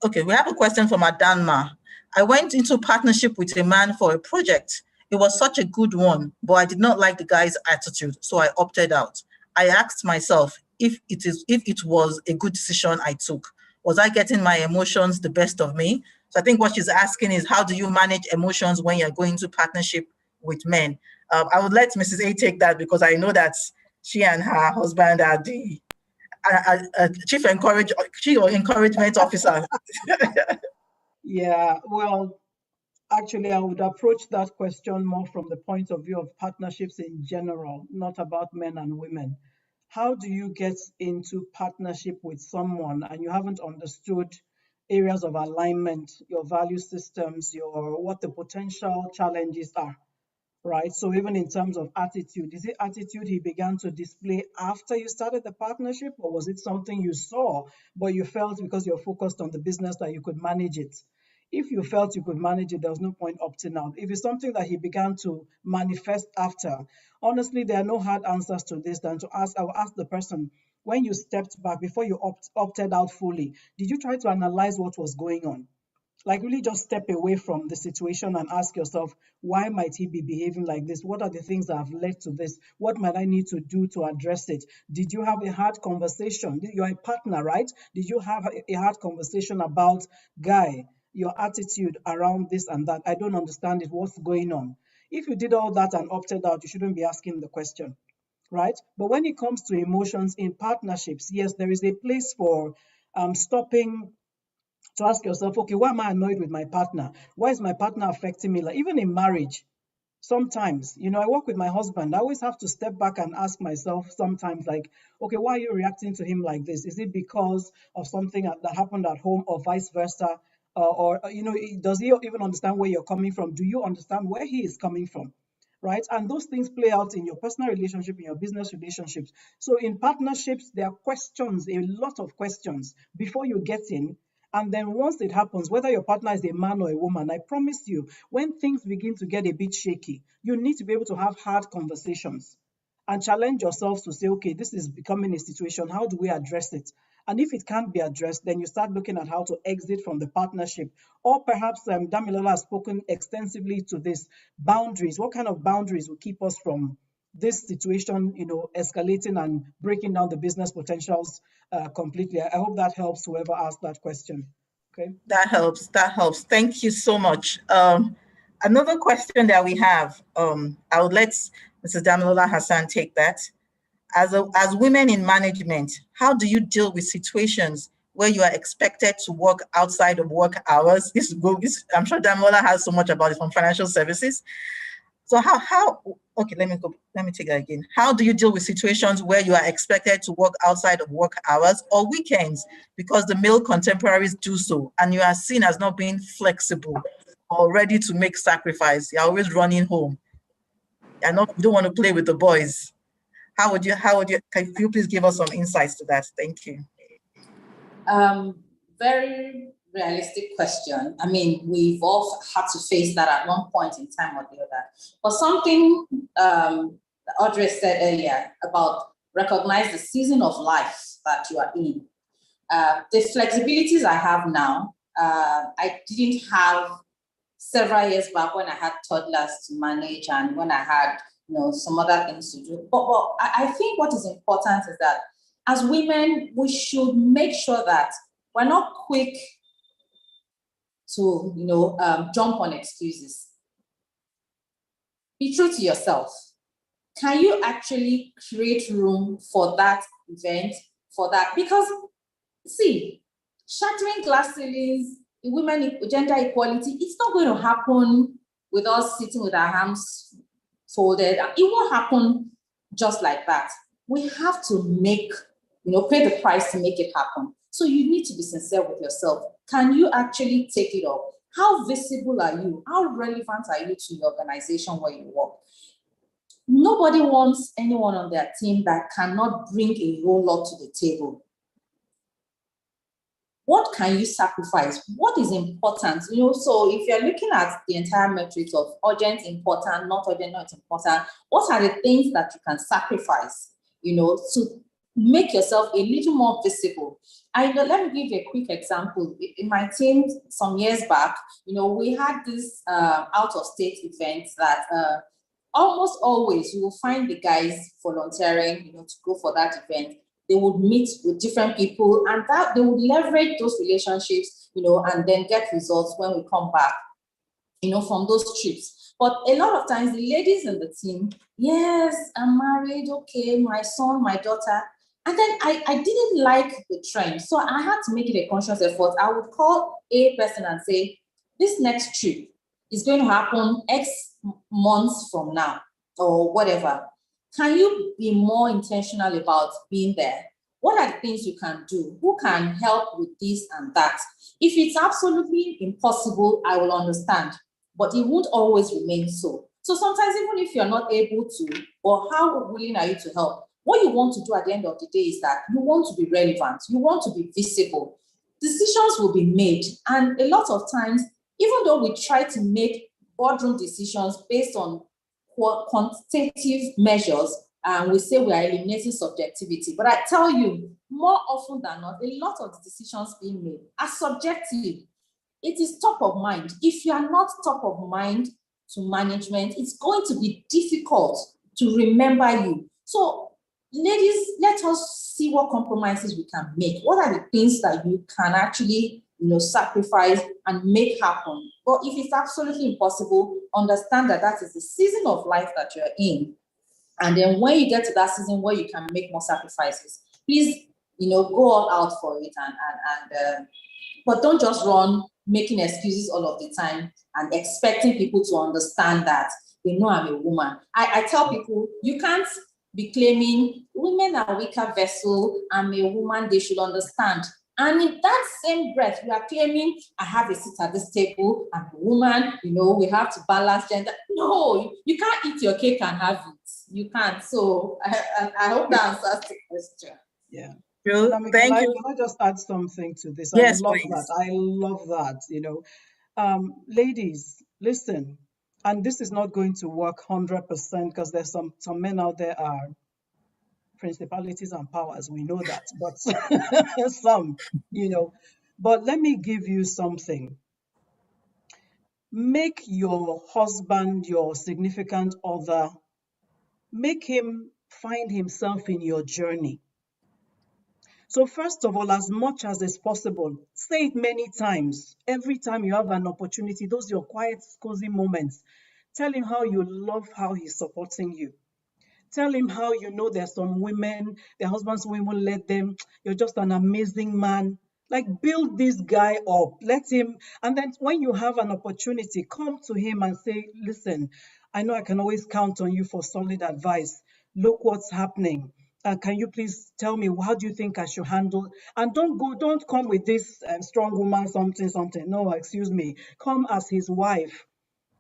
we have a question from Adanma. I went into partnership with a man for a project. It was such a good one, but I did not like the guy's attitude, so I opted out. I asked myself, if it was a good decision I took. Was I getting my emotions the best of me? So I think what she's asking is, how do you manage emotions when you're going to partnership with men? I would let Mrs. A take that, because I know that she and her husband are the chief encouragement officer. Yeah, well, actually, I would approach that question more from the point of view of partnerships in general, not about men and women. How do you get into partnership with someone and you haven't understood areas of alignment, your value systems, your what the potential challenges are? Right? So even in terms of attitude, is it attitude he began to display after you started the partnership, or was it something you saw, but you felt because you're focused on the business that you could manage it? If you felt you could manage it, there was no point opting out. If it's something that he began to manifest after, honestly, there are no hard answers to this than to ask. I will ask the person, when you stepped back before you opted out fully, did you try to analyze what was going on? Like, really just step away from the situation and ask yourself, why might he be behaving like this? What are the things that have led to this? What might I need to do to address it? Did you have a hard conversation? You're a partner, right? Did you have a hard conversation about, guy, your attitude around this and that? I don't understand it. What's going on? If you did all that and opted out, you shouldn't be asking the question, right? But when it comes to emotions in partnerships, yes, there is a place for stopping to ask yourself, okay, why am I annoyed with my partner? Why is my partner affecting me? Like, even in marriage, sometimes, I work with my husband. I always have to step back and ask myself sometimes, like, okay, why are you reacting to him like this? Is it because of something that happened at home, or vice versa? Does he even understand where you're coming from? Do you understand where he is coming from? Right? And those things play out in your personal relationship, in your business relationships. So in partnerships, there are questions, a lot of questions before you get in. And then once it happens, whether your partner is a man or a woman, I promise you, when things begin to get a bit shaky, you need to be able to have hard conversations and challenge yourselves to say, okay, this is becoming a situation. How do we address it? And if it can't be addressed, then you start looking at how to exit from the partnership. Or perhaps Damilola has spoken extensively to this, boundaries. What kind of boundaries will keep us from this situation, escalating and breaking down the business potentials completely? I hope that helps whoever asked that question. Okay. That helps. Thank you so much. Another question that we have, I would let Mrs. Damilola Hassan take that. As women in management, how do you deal with situations where you are expected to work outside of work hours? I'm sure Damilola has so much about it from financial services. So okay, let me take that again. How do you deal with situations where you are expected to work outside of work hours or weekends because the male contemporaries do so, and you are seen as not being flexible or ready to make sacrifice? You're always running home. You don't want to play with the boys. Can you please give us some insights to that? Thank you. Very realistic question. I mean, we've all had to face that at one point in time or the other. But something Audrey said earlier about recognize the season of life that you are in. The flexibilities I have now, I didn't have several years back when I had toddlers to manage and when I had some other things to do. But I think what is important is that as women, we should make sure that we're not quick to jump on excuses. Be true to yourself. Can you actually create room for that event, for that? Because see, shattering glass ceilings, women, gender equality, it's not going to happen with us sitting with our hands folded. It won't happen just like that. We have to pay the price to make it happen. So you need to be sincere with yourself. Can you actually take it up? How visible are you? How relevant are you to the organization where you work? Nobody wants anyone on their team that cannot bring a whole lot to the table. What can you sacrifice? What is important? So if you're looking at the entire metrics of urgent, important, not urgent, not important, what are the things that you can sacrifice, to make yourself a little more visible? Let me give you a quick example. In my team some years back, we had this out-of-state event that almost always you will find the guys volunteering, to go for that event. they would meet with different people, and that they would leverage those relationships, and then get results when we come back, from those trips. But a lot of times the ladies in the team, yes, I'm married, okay, my son, my daughter. And then I didn't like the trend. So I had to make it a conscious effort. I would call a person and say, this next trip is going to happen X months from now or whatever. Can you be more intentional about being there? What are the things you can do? Who can help with this and that? If it's absolutely impossible, I will understand, but it won't always remain so. So sometimes even if you're not able to, or how willing are you to help? What you want to do at the end of the day is that you want to be relevant, you want to be visible. Decisions will be made, and a lot of times, even though we try to make boardroom decisions based on quantitative measures, and we say we are eliminating subjectivity, but I tell you, more often than not, a lot of the decisions being made are subjective. It is top of mind. If you are not top of mind to management, it's going to be difficult to remember you. So, ladies, let us see what compromises we can make. What are the things that you can actually, sacrifice and make happen? But if it's absolutely impossible, understand that that is the season of life that you're in. And then when you get to that season where you can make more sacrifices, please, go all out for it. But don't just run making excuses all of the time and expecting people to understand that they know I'm a woman. I tell people, you can't be claiming women are weaker vessel, I'm a woman, they should understand. And in that same breath, you are claiming, I have a seat at this table, I'm a woman, we have to balance gender. No, you can't eat your cake and have it. You can't. So I hope that answers the question. Yeah. Thank you. Can I just add something to this? Yes, I love please. that. I love that, ladies, listen, and this is not going to work 100% because there's some men out there are principalities and powers, we know that, but some, but let me give you something. Make your husband, your significant other, make him find himself in your journey. So first of all, as much as is possible, say it many times. Every time you have an opportunity, those are your quiet, cozy moments. Tell him how you love how he's supporting you. Tell him how there's some women, their husbands won't let them. You're just an amazing man. Like, build this guy up. Let him, and then when you have an opportunity, come to him and say, listen, I know I can always count on you for solid advice. Look what's happening. Can you please tell me, how do you think I should handle? And don't come with this strong woman, something. No, excuse me. Come as his wife.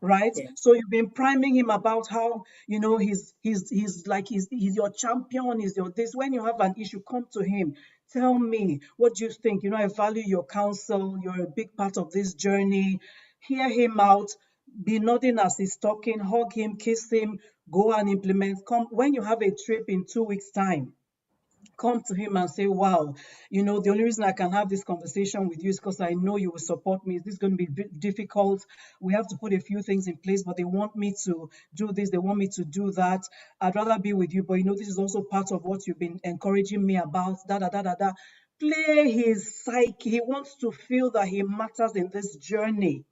Right? Yeah. So you've been priming him about how, he's your champion, he's your this. When you have an issue, come to him. Tell me, what do you think? I value your counsel. You're a big part of this journey. Hear him out. Be nodding as he's talking. Hug him, kiss him, go and implement. Come when you have a trip in 2 weeks' time. Come to him and say, wow, the only reason I can have this conversation with you is because I know you will support me. This is going to be difficult. We have to put a few things in place, but they want me to do this. They want me to do that. I'd rather be with you, but this is also part of what you've been encouraging me about. Play his psyche. He wants to feel that he matters in this journey.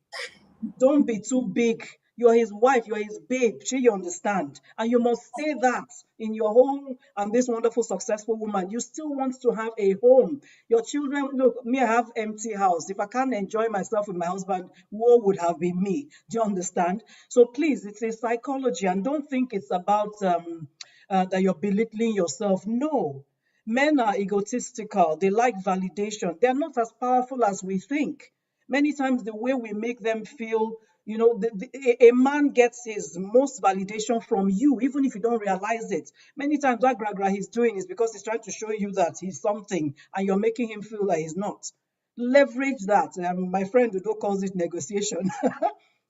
Don't be too big. You're his wife, you're his babe. You understand. And you must say that in your home. And this wonderful, successful woman, you still want to have a home. Your children, look, me, I have empty house. If I can't enjoy myself with my husband, what would have been me? Do you understand? So please, it's a psychology. And don't think it's about that you're belittling yourself. No. Men are egotistical. They like validation. They're not as powerful as we think. Many times the way we make them feel, a man gets his most validation from you, even if you don't realize it. Many times that gra he's doing is because he's trying to show you that he's something and you're making him feel like he's not. Leverage that. My friend Udo calls it negotiation.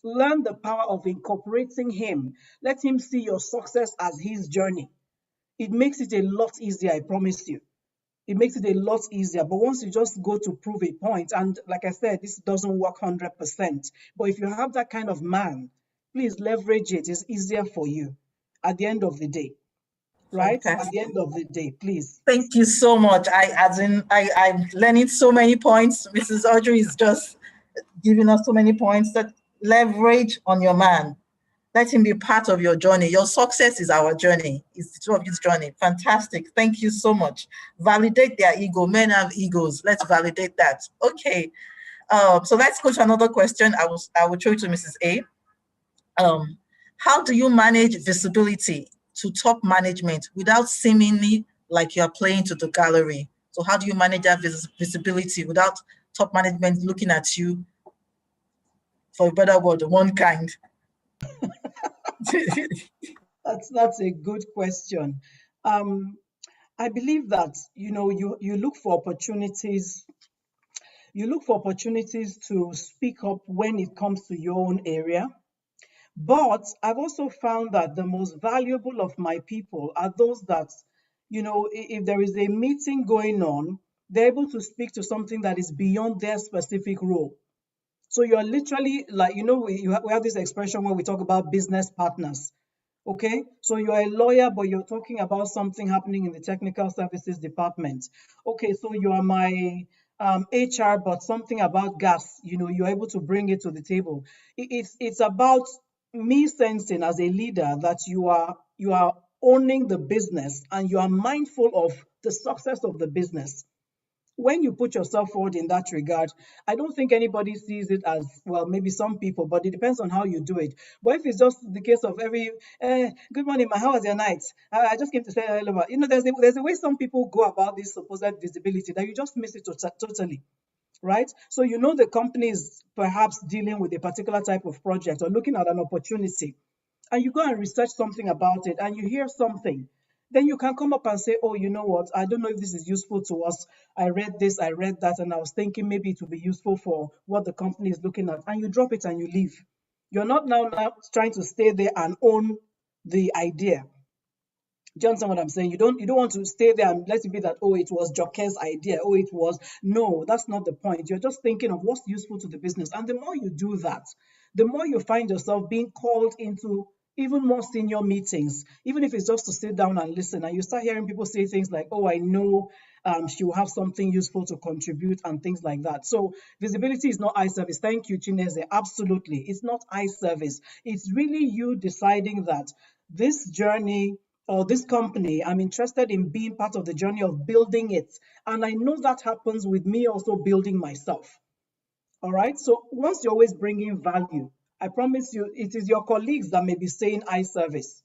Learn the power of incorporating him. Let him see your success as his journey. It makes it a lot easier, I promise you. It makes it a lot easier. But once you just go to prove a point, and like I said, this doesn't work 100%. But if you have that kind of man, please leverage it. It's easier for you at the end of the day. right? Fantastic. At the end of the day, please. Thank you so much. I'm learning so many points. Mrs. Audrey is just giving us so many points. That leverage on your man. Let him be part of your journey. Your success is our journey. It's the two of his journey. Fantastic. Thank you so much. Validate their ego. Men have egos. Let's validate that. Okay. So let's go to another question. I will throw it to Mrs. A. How do you manage visibility to top management without seemingly like you're playing to the gallery? So how do you manage that visibility without top management looking at you, for a better word, one kind? That's a good question. I believe that you look for opportunities. You look for opportunities to speak up when it comes to your own area. But I've also found that the most valuable of my people are those that, if there is a meeting going on, they're able to speak to something that is beyond their specific role. So you're literally like, we have this expression where we talk about business partners. Okay, so you're a lawyer, but you're talking about something happening in the technical services department. Okay, so you are my HR, but something about gas, you're able to bring it to the table. It's about me sensing as a leader that you are owning the business and you are mindful of the success of the business. When you put yourself forward in that regard, I don't think anybody sees it as, well, maybe some people, but it depends on how you do it. But if it's just the case of good morning, ma, how was your night? I just came to say hello. There's a way some people go about this supposed visibility that you just miss it totally. Right? So the company is perhaps dealing with a particular type of project or looking at an opportunity, and you go and research something about it and you hear something. Then you can come up and say, oh, you know what? I don't know if this is useful to us. I read this, I read that, and I was thinking maybe it would be useful for what the company is looking at. And you drop it and you leave. You're not now trying to stay there and own the idea. Do you understand what I'm saying? You don't want to stay there and let it be that, oh, it was Joke's idea. Oh, it was. No, that's not the point. You're just thinking of what's useful to the business. And the more you do that, the more you find yourself being called into even more senior meetings, even if it's just to sit down and listen. And you start hearing people say things like, oh, I know she will have something useful to contribute and things like that. So visibility is not eye service. Thank you, Chineze. Absolutely. It's not eye service. It's really you deciding that this journey or this company, I'm interested in being part of the journey of building it. And I know that happens with me also building myself. All right. So once you're always bringing value, I promise you, it is your colleagues that may be saying eye service.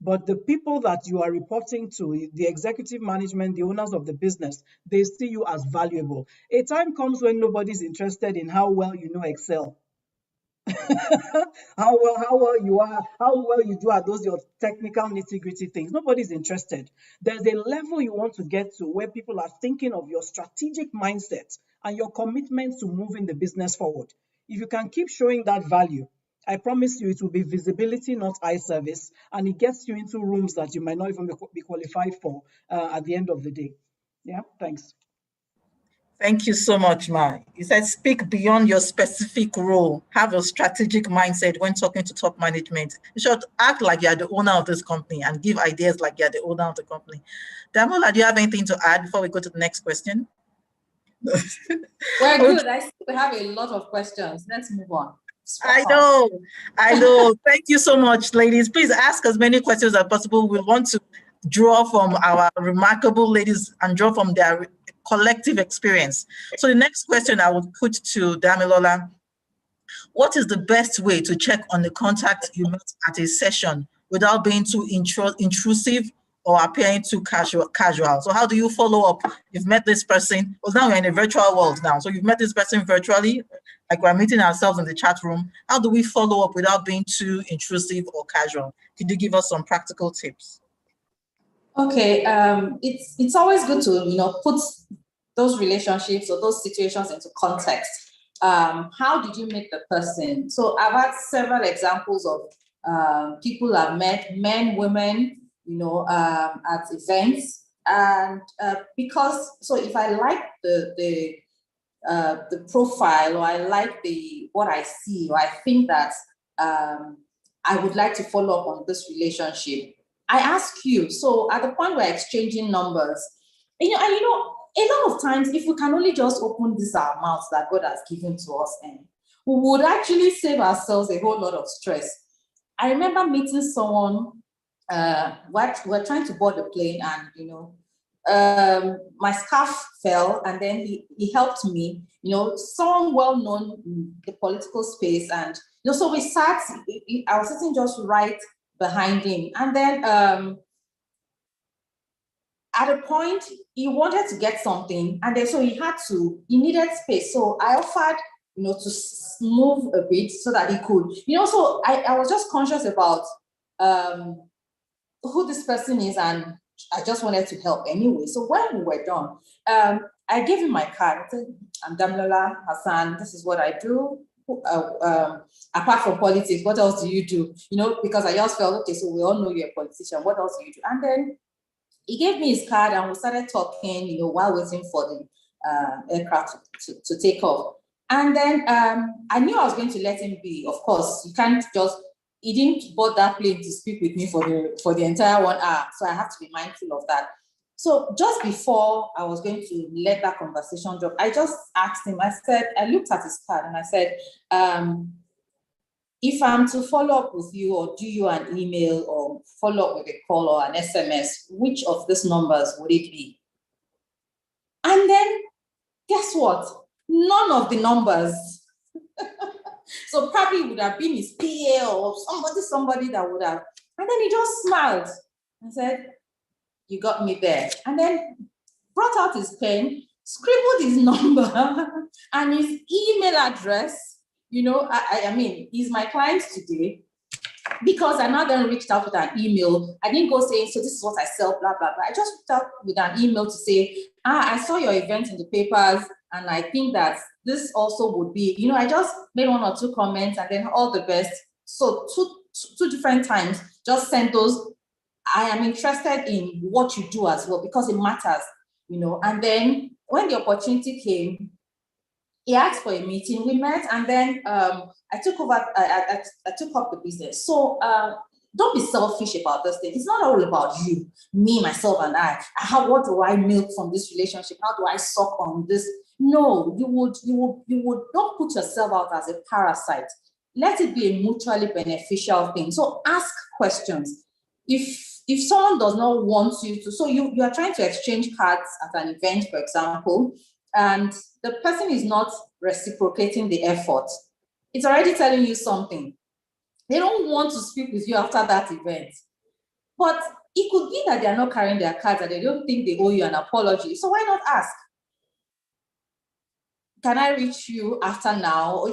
But the people that you are reporting to, the executive management, the owners of the business, they see you as valuable. A time comes when nobody's interested in how well you know Excel. how well you are, how well you do at those your technical nitty-gritty things. Nobody's interested. There's a level you want to get to where people are thinking of your strategic mindset and your commitment to moving the business forward. If you can keep showing that value, I promise you it will be visibility, not eye service, and it gets you into rooms that you might not even be qualified for at the end of the day. Yeah, thanks. Thank you so much, Ma. You said speak beyond your specific role. Have a strategic mindset when talking to top management. You should act like you're the owner of this company and give ideas like you're the owner of the company. Damola, do you have anything to add before we go to the next question? We're good. I see we have a lot of questions. Let's move on. I know. Thank you so much, ladies. Please ask as many questions as possible. We want to draw from our remarkable ladies and draw from their collective experience. So the next question I would put to Damilola: what is the best way to check on the contact you met at a session without being too intrusive or appearing too casual? So how do you follow up? You've met this person, well, now we're in a virtual world now. So you've met this person virtually, like we're meeting ourselves in the chat room. How do we follow up without being too intrusive or casual? Could you give us some practical tips? Okay, it's always good to put those relationships or those situations into context. How did you meet the person? So I've had several examples of people I've met, men, women, at events, and so if I like the profile, or I like what I see, or I think that I would like to follow up on this relationship, I ask you. So at the point we're exchanging numbers, and a lot of times, if we can only just open this our mouths that God has given to us, and we would actually save ourselves a whole lot of stress. I remember meeting someone. We're trying to board the plane, and my scarf fell, and then he helped me. Someone well known in the political space, and so we sat. I was sitting just right behind him, and then at a point he wanted to get something, and then so he needed space. So I offered, to move a bit so that he could, So I was just conscious about who this person is, and I just wanted to help anyway. So when we were done, I gave him my card. I said, I'm Damilola Hassan. This is what I do. Apart from politics, what else do you do? Because I just felt, okay, so we all know you're a politician. What else do you do? And then he gave me his card, and we started talking, while waiting for the aircraft to take off. And then I knew I was going to let him be. Of course, you can't just. He didn't board that plane to speak with me for the entire 1 hour, so I have to be mindful of that. So just before I was going to let that conversation drop, I just asked him. I looked at his card and I said, if I'm to follow up with you or do you an email or follow up with a call or an SMS, which of these numbers would it be? And then guess what? None of the numbers. So probably it would have been his PA or somebody that would have. And then he just smiled and said, you got me there. And then brought out his pen, scribbled his number and his email address. I mean, he's my client today because I now then reached out with an email. I didn't go saying, so this is what I sell, blah, blah, blah. I just reached out with an email to say, I saw your event in the papers, and I think that this also would be, I just made 1 or 2 comments and then all the best. So two different times, just sent those. I am interested in what you do as well because it matters, And then when the opportunity came, he asked for a meeting. We met, and then I took over. I took up the business. So don't be selfish about this thing. It's not all about you, me, myself, and I. What do I milk from this relationship? How do I suck on this? No, you would don't put yourself out as a parasite. Let it be a mutually beneficial thing. So ask questions. If someone does not want you to, so you are trying to exchange cards at an event, for example, and the person is not reciprocating the effort, it's already telling you something. They don't want to speak with you after that event. But it could be that they are not carrying their cards and they don't think they owe you an apology. So why not ask? Can I reach you after now? Or,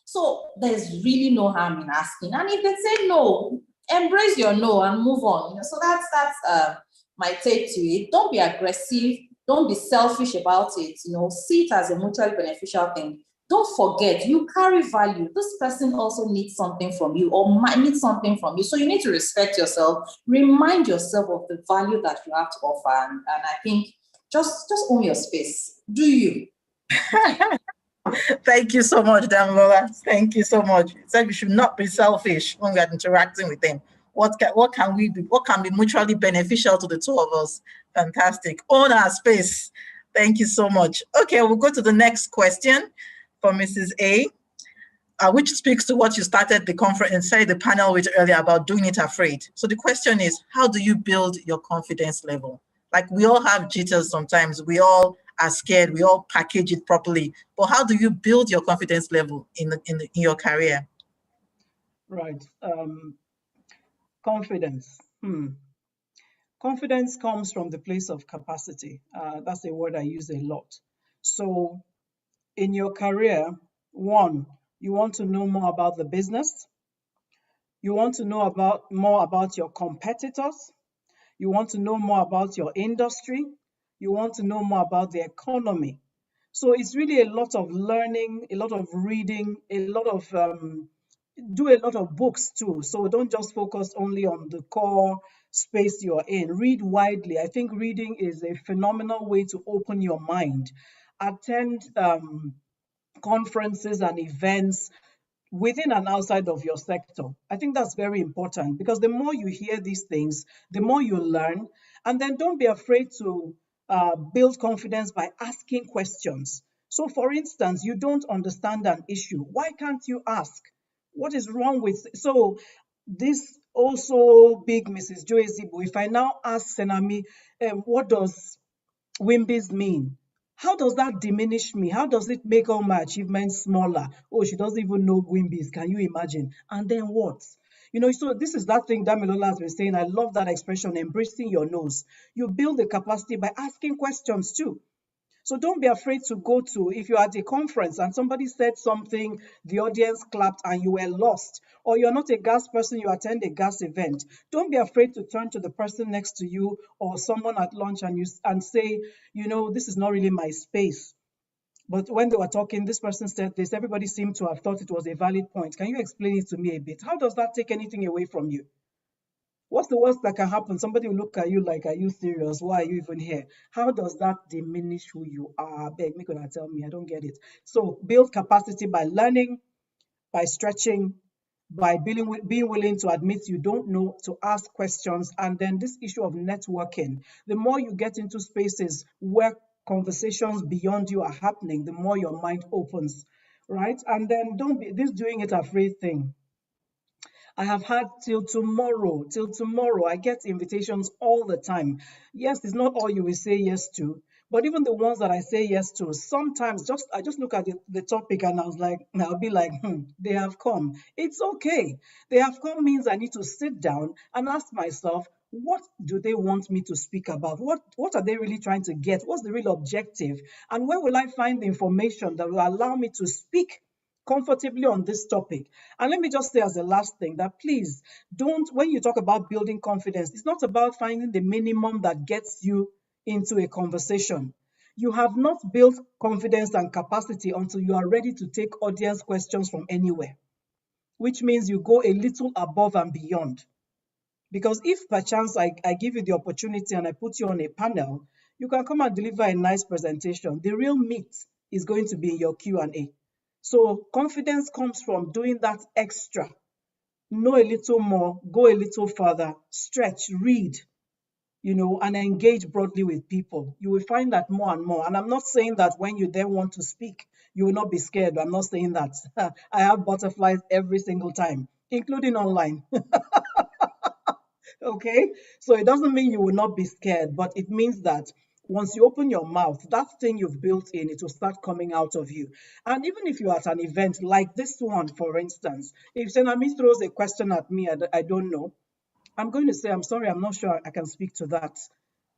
so there's really no harm in asking. And if they say no, embrace your no and move on. So that's my take to it. Don't be aggressive. Don't be selfish about it. See it as a mutually beneficial thing. Don't forget, you carry value. This person also needs something from you or might need something from you. So you need to respect yourself. Remind yourself of the value that you have to offer. And I think just own your space. Do you? Thank you so much, Damilola. Thank you so much. You said we should not be selfish when we are interacting with them. What can we do? What can be mutually beneficial to the two of us? Fantastic. Own our space. Thank you so much. Okay, we'll go to the next question from Mrs. A, which speaks to what you started the conference and said the panel with earlier about doing it afraid. So the question is, how do you build your confidence level? Like, we all have jitters sometimes. We all are scared. We all package it properly. But how do you build your confidence level in your career? Right. Confidence. Confidence comes from the place of capacity. That's a word I use a lot. So in your career, 1, you want to know more about the business. You want to know more about your competitors. You want to know more about your industry. You want to know more about the economy. So it's really a lot of learning, a lot of reading, a lot of do a lot of books too. So don't just focus only on the core space you're in. Read widely. I think reading is a phenomenal way to open your mind. Attend conferences and events. within and outside of your sector. I think that's very important, because the more you hear these things, the more you learn. And then don't be afraid to build confidence by asking questions. So for instance, you don't understand an issue. Why can't you ask? What is wrong with, so this also big Mrs. Joe Ezigbo, if I now ask Senami, what does WIMBIZ mean? How does that diminish me? How does it make all my achievements smaller? Oh, she doesn't even know WIMBIZ. Can you imagine? And then what? You know, so this is that thing that Damilola has been saying. I love that expression, embracing your nose. You build the capacity by asking questions too. So don't be afraid to go to, if you're at a conference and somebody said something, the audience clapped and you were lost, or you're not a gas person, you attend a gas event. Don't be afraid to turn to the person next to you or someone at lunch and say, you know, this is not really my space. But when they were talking, this person said this, everybody seemed to have thought it was a valid point. Can you explain it to me a bit? How does that take anything away from you? What's the worst that can happen? Somebody will look at you like, are you serious? Why are you even here? How does that diminish who you are? Beg me, gonna tell me, I don't get it. So build capacity by learning, by stretching, by being willing to admit you don't know, to ask questions. And then this issue of networking, the more you get into spaces where conversations beyond you are happening, the more your mind opens, right? And then don't be this doing it afraid thing. I have had till tomorrow. I get invitations all the time. Yes, it's not all you will say yes to, but even the ones that I say yes to, sometimes I just look at the topic and I'll be like, they have come. It's okay. They have come means I need to sit down and ask myself, what do they want me to speak about? What are they really trying to get? What's the real objective? And where will I find the information that will allow me to speak comfortably on this topic? And let me just say as the last thing that please don't, when you talk about building confidence, it's not about finding the minimum that gets you into a conversation. You have not built confidence and capacity until you are ready to take audience questions from anywhere, which means you go a little above and beyond. Because if perchance I give you the opportunity and I put you on a panel, you can come and deliver a nice presentation. The real meat is going to be in your Q&A. So confidence comes from doing that extra. Know a little more, go a little further, stretch, read, and engage broadly with people. You will find that more and more. And I'm not saying that when you then want to speak, you will not be scared. I'm not saying that. I have butterflies every single time, including online. Okay, so it doesn't mean you will not be scared, but it means that once you open your mouth, that thing you've built in, it will start coming out of you. And even if you're at an event like this one, for instance, if Senami throws a question at me, I don't know, I'm going to say, I'm sorry, I'm not sure I can speak to that.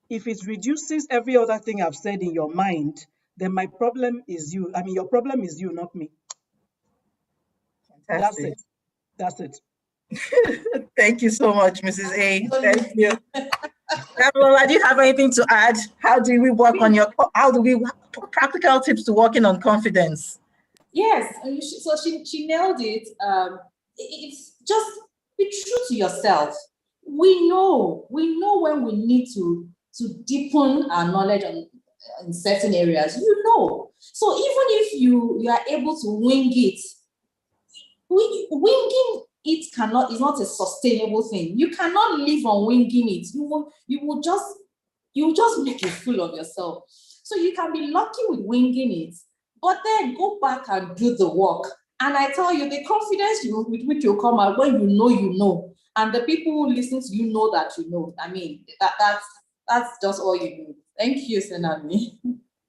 If it reduces every other thing I've said in your mind, then my problem is you. I mean, your problem is you, not me. Fantastic. That's it. Thank you so much, Mrs. A. Thank you. Damilola, do you have anything to add? How do we practical tips to working on confidence? Yes, so she nailed it. It's just be true to yourself. We know when we need to deepen our knowledge in certain areas. So even if you are able to wing it, winging it is not a sustainable thing. You cannot live on winging it. You will just make a fool of yourself. So you can be lucky with winging it, but then go back and do the work. And I tell you, the confidence with which you come out when you know, and the people who listen to you know that you know. I mean, that's just all you need. Thank you, Senami.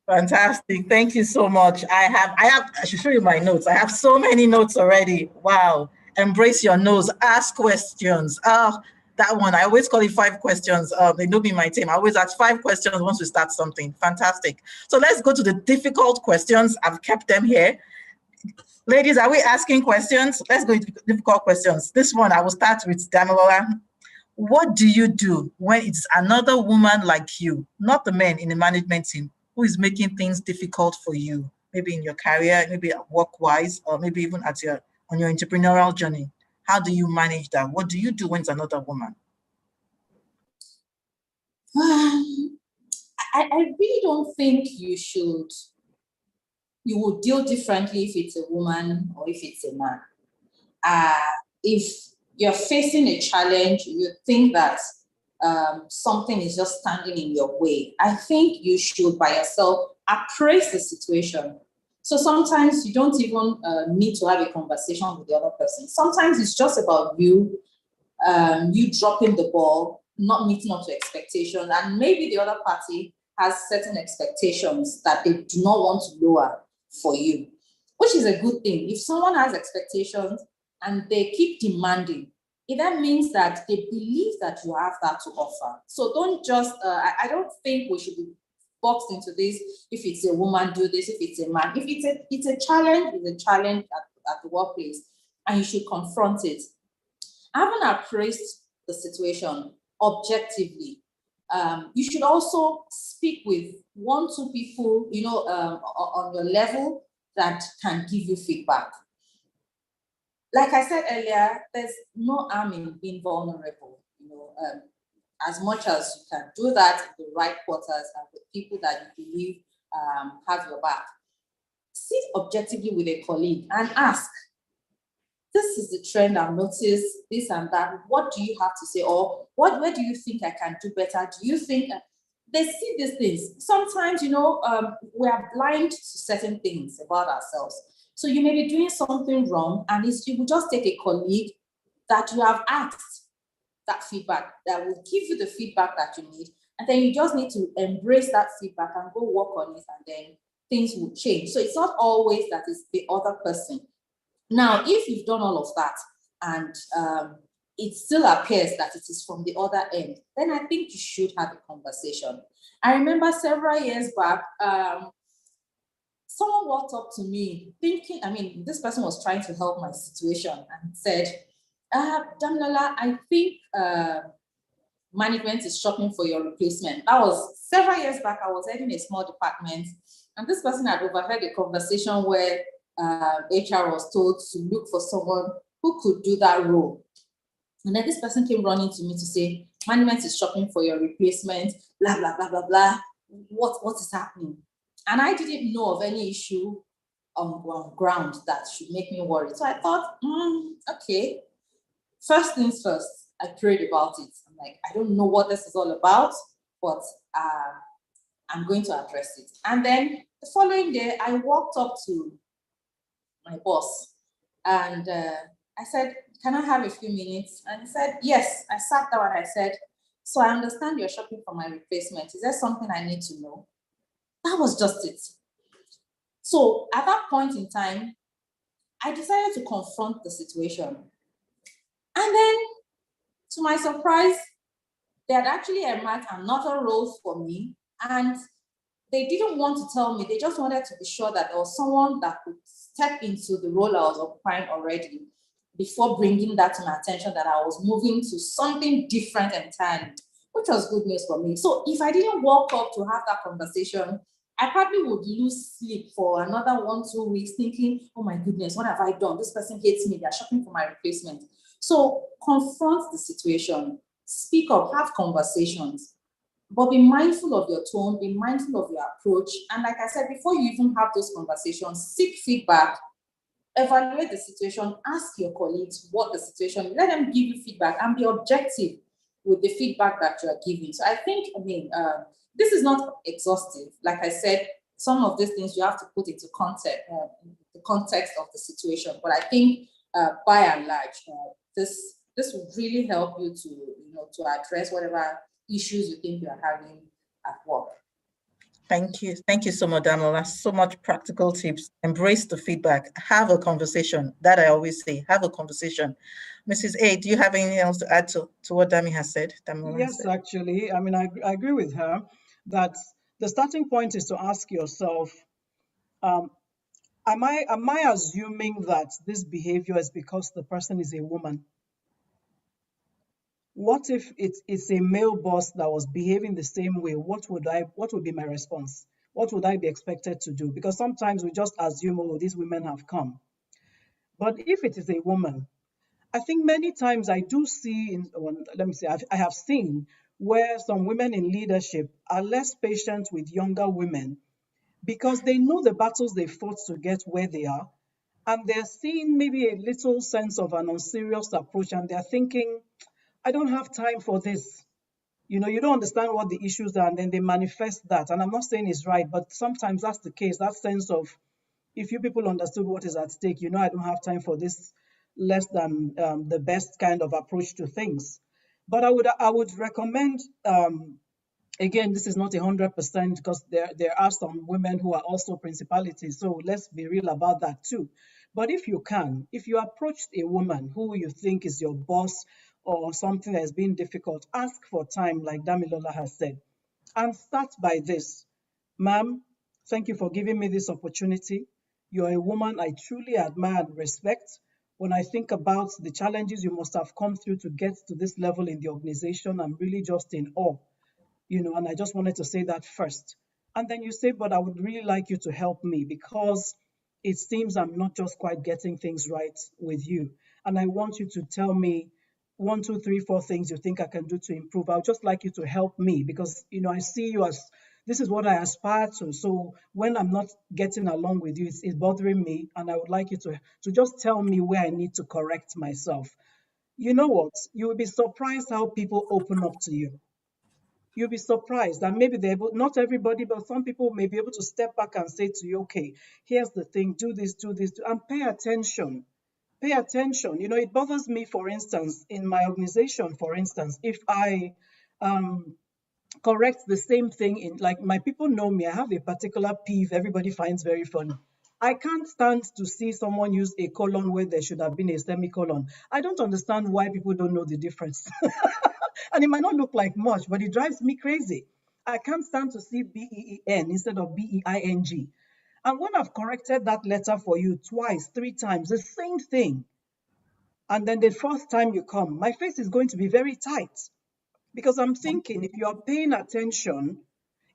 Fantastic. Thank you so much. I should show you my notes. I have so many notes already. Wow. Embrace your nose. Ask questions. That one, I always call it 5 questions. They know me, my team. I always ask 5 questions once we start something. Fantastic. So let's go to the difficult questions. I've kept them here. Ladies, are we asking questions? Let's go to difficult questions. This one, I will start with Damilola. What do you do when it's another woman like you, not the men in the management team, who is making things difficult for you, maybe in your career, maybe work-wise, or maybe even on your entrepreneurial journey? How do you manage that? What do you do when it's another woman? I really don't think you would deal differently if it's a woman or if it's a man. If you're facing a challenge, you think that something is just standing in your way, I think you should by yourself appraise the situation. So sometimes you don't even need to have a conversation with the other person. Sometimes it's just about you dropping the ball, not meeting up to expectations, and maybe the other party has certain expectations that they do not want to lower for you, which is a good thing. If someone has expectations and they keep demanding, it then means that they believe that you have that to offer. So don't just, I don't think we should be boxed into this. If it's a woman, do this. If it's a man, if it's a challenge, it's a challenge at the workplace, and you should confront it. Having appraised the situation objectively, you should also speak with 1-2 people, on your level that can give you feedback. Like I said earlier, there's no harm in being vulnerable. As much as you can do that in the right quarters and with people that you believe have your back, sit objectively with a colleague and ask, this is the trend I've noticed, this and that. What do you have to say? Or where do you think I can do better? Do you think they see these things? Sometimes, we are blind to certain things about ourselves. So you may be doing something wrong, and you will just take a colleague that you have asked that feedback, that will give you the feedback that you need. And then you just need to embrace that feedback and go work on it, and then things will change. So it's not always that it's the other person. Now, if you've done all of that and it still appears that it is from the other end, then I think you should have a conversation. I remember several years back, someone walked up to me thinking, this person was trying to help my situation and said, Damilola, I think management is shopping for your replacement. That was several years back. I was heading a small department, and this person had overheard a conversation where HR was told to look for someone who could do that role. And then this person came running to me to say, management is shopping for your replacement, blah, blah, blah, blah, blah. What is happening? And I didn't know of any issue on ground that should make me worry. So I thought, okay, first things first, I prayed about it. I'm like, I don't know what this is all about, but I'm going to address it. And then the following day, I walked up to my boss and I said, can I have a few minutes? And he said, yes. I sat down and I said, so I understand you're shopping for my replacement. Is there something I need to know? That was just it. So at that point in time, I decided to confront the situation. And then, to my surprise, they had actually earmarked another role for me, and they didn't want to tell me. They just wanted to be sure that there was someone that could step into the role I was occupying already before bringing that to my attention, that I was moving to something different entirely, which was good news for me. So if I didn't walk up to have that conversation, I probably would lose sleep for another 1-2 weeks thinking, oh my goodness, what have I done? This person hates me, they're shopping for my replacement. So confront the situation, speak up, have conversations, but be mindful of your tone, be mindful of your approach. And like I said, before you even have those conversations, seek feedback, evaluate the situation, ask your colleagues what the situation is, let them give you feedback and be objective with the feedback that you are giving. So I think, this is not exhaustive. Like I said, some of these things you have to put into context, the context of the situation. But I think by and large, this will really help you to address whatever issues you think you are having at work. Thank you. Thank you so much, Damilola. So much practical tips. Embrace the feedback. Have a conversation. That I always say, have a conversation. Mrs. A, do you have anything else to add to what Dami has said? Yes, actually. I agree with her that the starting point is to ask yourself, am I assuming that this behavior is because the person is a woman? What if it's a male boss that was behaving the same way? What would be my response? What would I be expected to do? Because sometimes we just assume, oh, these women have come. But if it is a woman, I think many times I do see, I have seen where some women in leadership are less patient with younger women because they know the battles they fought to get where they are. and they're seeing maybe a little sense of an unserious approach, and they're thinking, I don't have time for this. You know, you don't understand what the issues are, and then they manifest that. And I'm not saying it's right, but sometimes that's the case, that sense of, if you people understood what is at stake, you know, I don't have time for this less than the best kind of approach to things. But I would recommend, again, this is not 100% because there are some women who are also principalities. So let's be real about that too. But if you can, if you approached a woman who you think is your boss or something that has been difficult, ask for time, like Damilola has said, and start by this. Ma'am, thank you for giving me this opportunity. You're a woman I truly admire and respect. When I think about the challenges you must have come through to get to this level in the organization, I'm really just in awe. You know, and I just wanted to say that first. And then you say, but I would really like you to help me because it seems I'm not just quite getting things right with you. And I want you to tell me 1, 2, 3, 4 things you think I can do to improve. I would just like you to help me because, you know, I see you as, this is what I aspire to. So when I'm not getting along with you, it's bothering me. And I would like you to just tell me where I need to correct myself. You know what? You will be surprised how people open up to you. You'll be surprised that maybe not everybody, but some people may be able to step back and say to you, okay, here's the thing, do this, and pay attention. Pay attention. You know, it bothers me, for instance, in my organization, for instance, if I correct the same thing in, like, my people know me, I have a particular peeve everybody finds very funny. I can't stand to see someone use a colon where there should have been a semicolon. I don't understand why people don't know the difference. And it might not look like much, but it drives me crazy. I can't stand to see B-E-E-N instead of B-E-I-N-G. And when I've corrected that letter for you twice, 3 times, the same thing, and then the fourth time you come, my face is going to be very tight because I'm thinking if you're paying attention,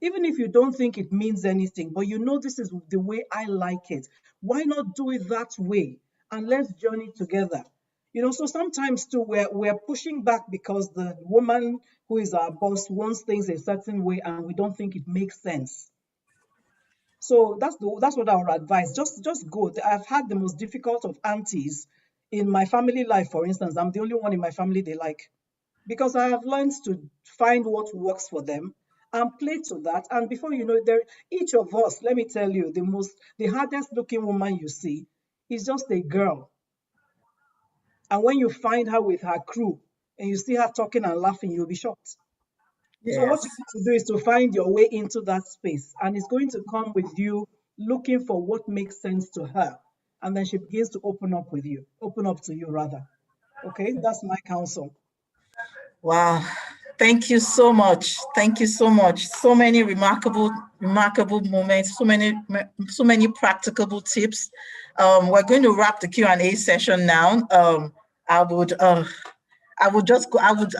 even if you don't think it means anything, but you know this is the way I like it, why not do it that way? And let's journey together. You know, so sometimes too, we're pushing back because the woman who is our boss wants things a certain way and we don't think it makes sense. So that's what I would advise. Just go. I've had the most difficult of aunties in my family life, for instance. I'm the only one in my family they like because I have learned to find what works for them and play to that. And before you know it, each of us, let me tell you, the hardest looking woman you see is just a girl. And when you find her with her crew and you see her talking and laughing, you'll be shocked. Yes. So what you need to do is to find your way into that space. And it's going to come with you looking for what makes sense to her. And then she begins to open up to you rather. Okay, that's my counsel. Wow. Thank you so much. Thank you so much. So many remarkable moments, so many practicable tips. We're going to wrap the Q&A session now. I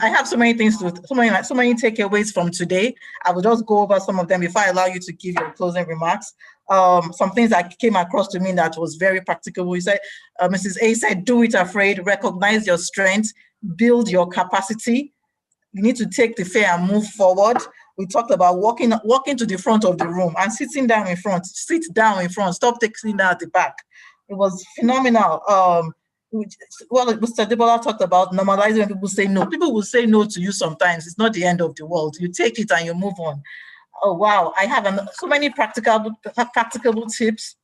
have so many things so many takeaways from today. I will just go over some of them before I allow you to give your closing remarks. Some things that came across to me that was very practical. You said, Mrs. A said, do it afraid, recognize your strengths, build your capacity. You need to take the fear and move forward. We talked about walking to the front of the room and sitting down in front. Sit down in front. Stop taking down at the back. It was phenomenal. Mr. Debola talked about normalizing when people say no. People will say no to you sometimes. It's not the end of the world. You take it and you move on. Oh, wow. I have so many practicable tips.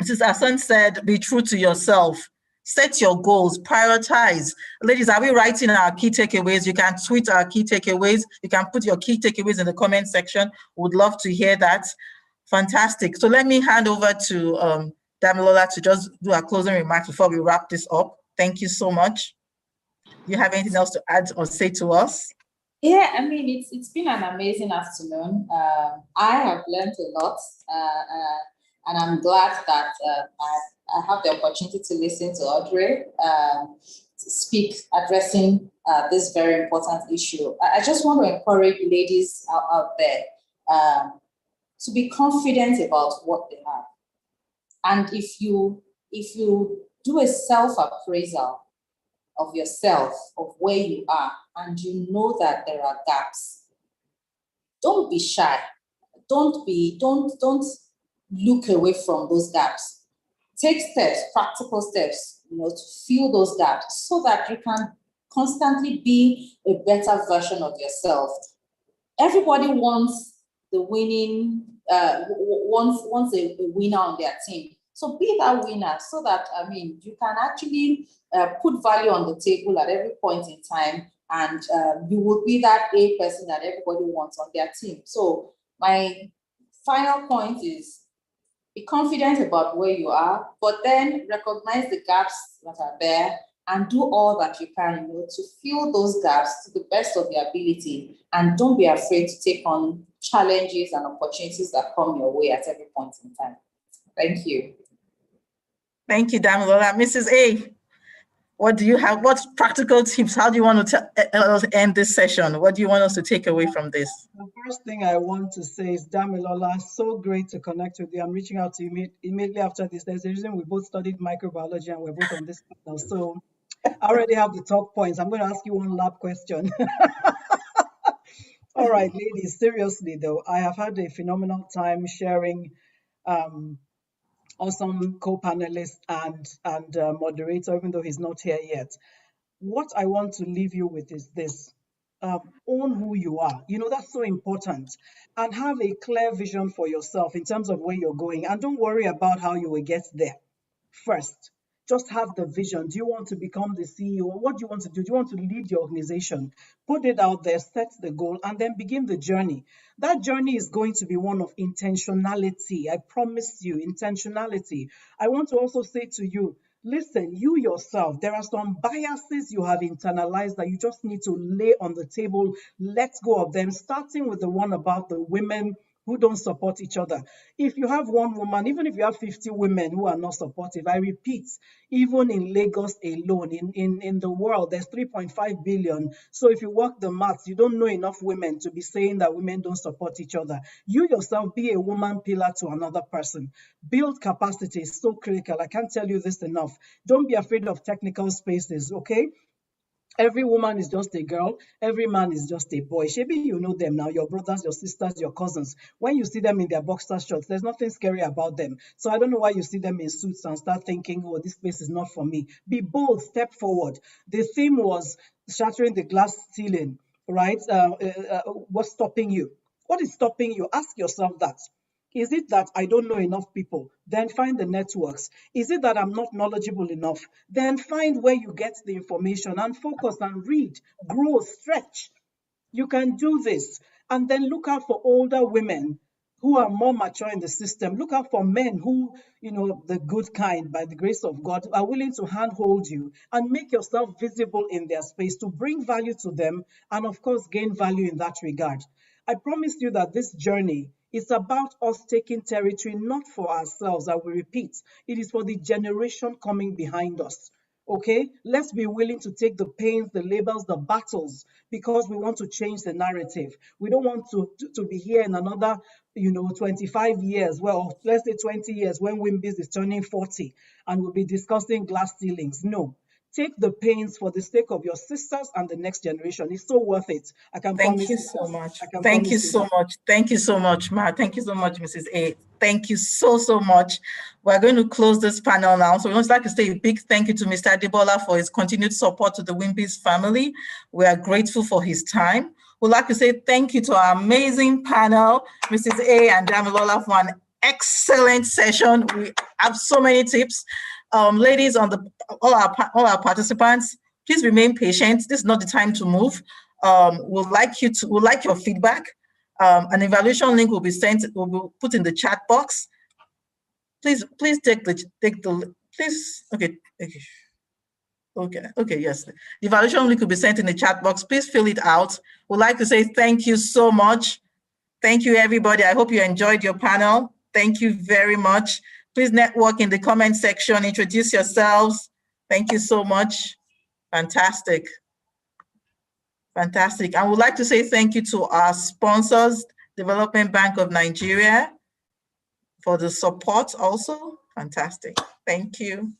Mrs. Hassan said, be true to yourself. Set your goals, prioritize. Ladies, are we writing our key takeaways? You can tweet our key takeaways. You can put your key takeaways in the comment section. Would love to hear that. Fantastic. So let me hand over to Damilola to just do our closing remarks before we wrap this up. Thank you so much. You have anything else to add or say to us? Yeah, I mean, it's been an amazing afternoon. I have learned a lot, and I'm glad that I have the opportunity to listen to Audrey speak, addressing this very important issue. I just want to encourage ladies out there to be confident about what they have. And if you do a self-appraisal of yourself, of where you are, and you know that there are gaps, don't be shy. Don't look away from those gaps. take steps, practical steps, to fill those gaps so that you can constantly be a better version of yourself. Everybody wants the winning, wants a winner on their team. So be that winner so that, you can actually put value on the table at every point in time, and you will be that A person that everybody wants on their team. So my final point is, be confident about where you are, but then recognize the gaps that are there and do all that you can, to fill those gaps to the best of your ability. And don't be afraid to take on challenges and opportunities that come your way at every point in time. Thank you. Thank you, Damilola. Mrs. A, what do you have? What practical tips? How do you want to end this session? What do you want us to take away from this? The first thing I want to say is, Damilola, so great to connect with you. I'm reaching out to you immediately after this. There's a reason we both studied microbiology and we're both on this panel. So I already have the top points. I'm going to ask you one lab question. All right, ladies, seriously though, I have had a phenomenal time sharing awesome co-panelist and moderator, even though he's not here yet. What I want to leave you with is this. Own who you are. That's so important. And have a clear vision for yourself in terms of where you're going. And don't worry about how you will get there. First, just have the vision. Do you want to become the CEO? What do you want to do? Do you want to lead your organization? Put it out there, set the goal, and then begin the journey. That journey is going to be one of intentionality. I promise you, intentionality. I want to also say to you, listen, you yourself, there are some biases you have internalized that you just need to lay on the table. Let go of them, starting with the one about the women who don't support each other. If you have one woman, even if you have 50 women who are not supportive, I repeat, even in Lagos alone, in the world, there's 3.5 billion. So if you work the maths, you don't know enough women to be saying that women don't support each other. You yourself be a woman pillar to another person. Build capacity is so critical. I can't tell you this enough. Don't be afraid of technical spaces, okay? Every woman is just a girl. Every man is just a boy. Maybe you know them now, your brothers, your sisters, your cousins. When you see them in their boxer shorts, there's nothing scary about them. So I don't know why you see them in suits and start thinking, oh, this place is not for me. Be bold, step forward. The theme was shattering the glass ceiling, right? What's stopping you? What is stopping you? Ask yourself that. Is it that I don't know enough people? Then find the networks. Is it that I'm not knowledgeable enough? Then find where you get the information and focus and read, grow, stretch. You can do this. And then look out for older women who are more mature in the system. Look out for men who, the good kind, by the grace of God, are willing to handhold you and make yourself visible in their space to bring value to them and, of course, gain value in that regard. I promise you that this journey is about us taking territory, not for ourselves, I will repeat. It is for the generation coming behind us. Okay, let's be willing to take the pains, the labels, the battles, because we want to change the narrative. We don't want to be here in another, 25 years, well, let's say 20 years when WIMBIZ is turning 40 and we'll be discussing glass ceilings. No, take the pains for the sake of your sisters and the next generation. It's so worth it. I can promise you. Thank you so much. Thank you so much. Thank you so much, Ma. Thank you so much, Mrs. A. Thank you so much. We're going to close this panel now. So we would like to say a big thank you to Mr. Adebola for his continued support to the WIMBIZ family. We are grateful for his time. We'd like to say thank you to our amazing panel, Mrs. A and Damilola, for an excellent session. We have so many tips. Ladies, all our participants, please remain patient. This is not the time to move. We'd like your feedback. An evaluation link will be sent. Will be put in the chat box. Please take the please. Okay. Yes, the evaluation link will be sent in the chat box. Please fill it out. We'd like to say thank you so much. Thank you, everybody. I hope you enjoyed your panel. Thank you very much. Please network in the comment section. Introduce yourselves. Thank you so much. Fantastic. Fantastic. I would like to say thank you to our sponsors, Development Bank of Nigeria, for the support also. Fantastic. Thank you.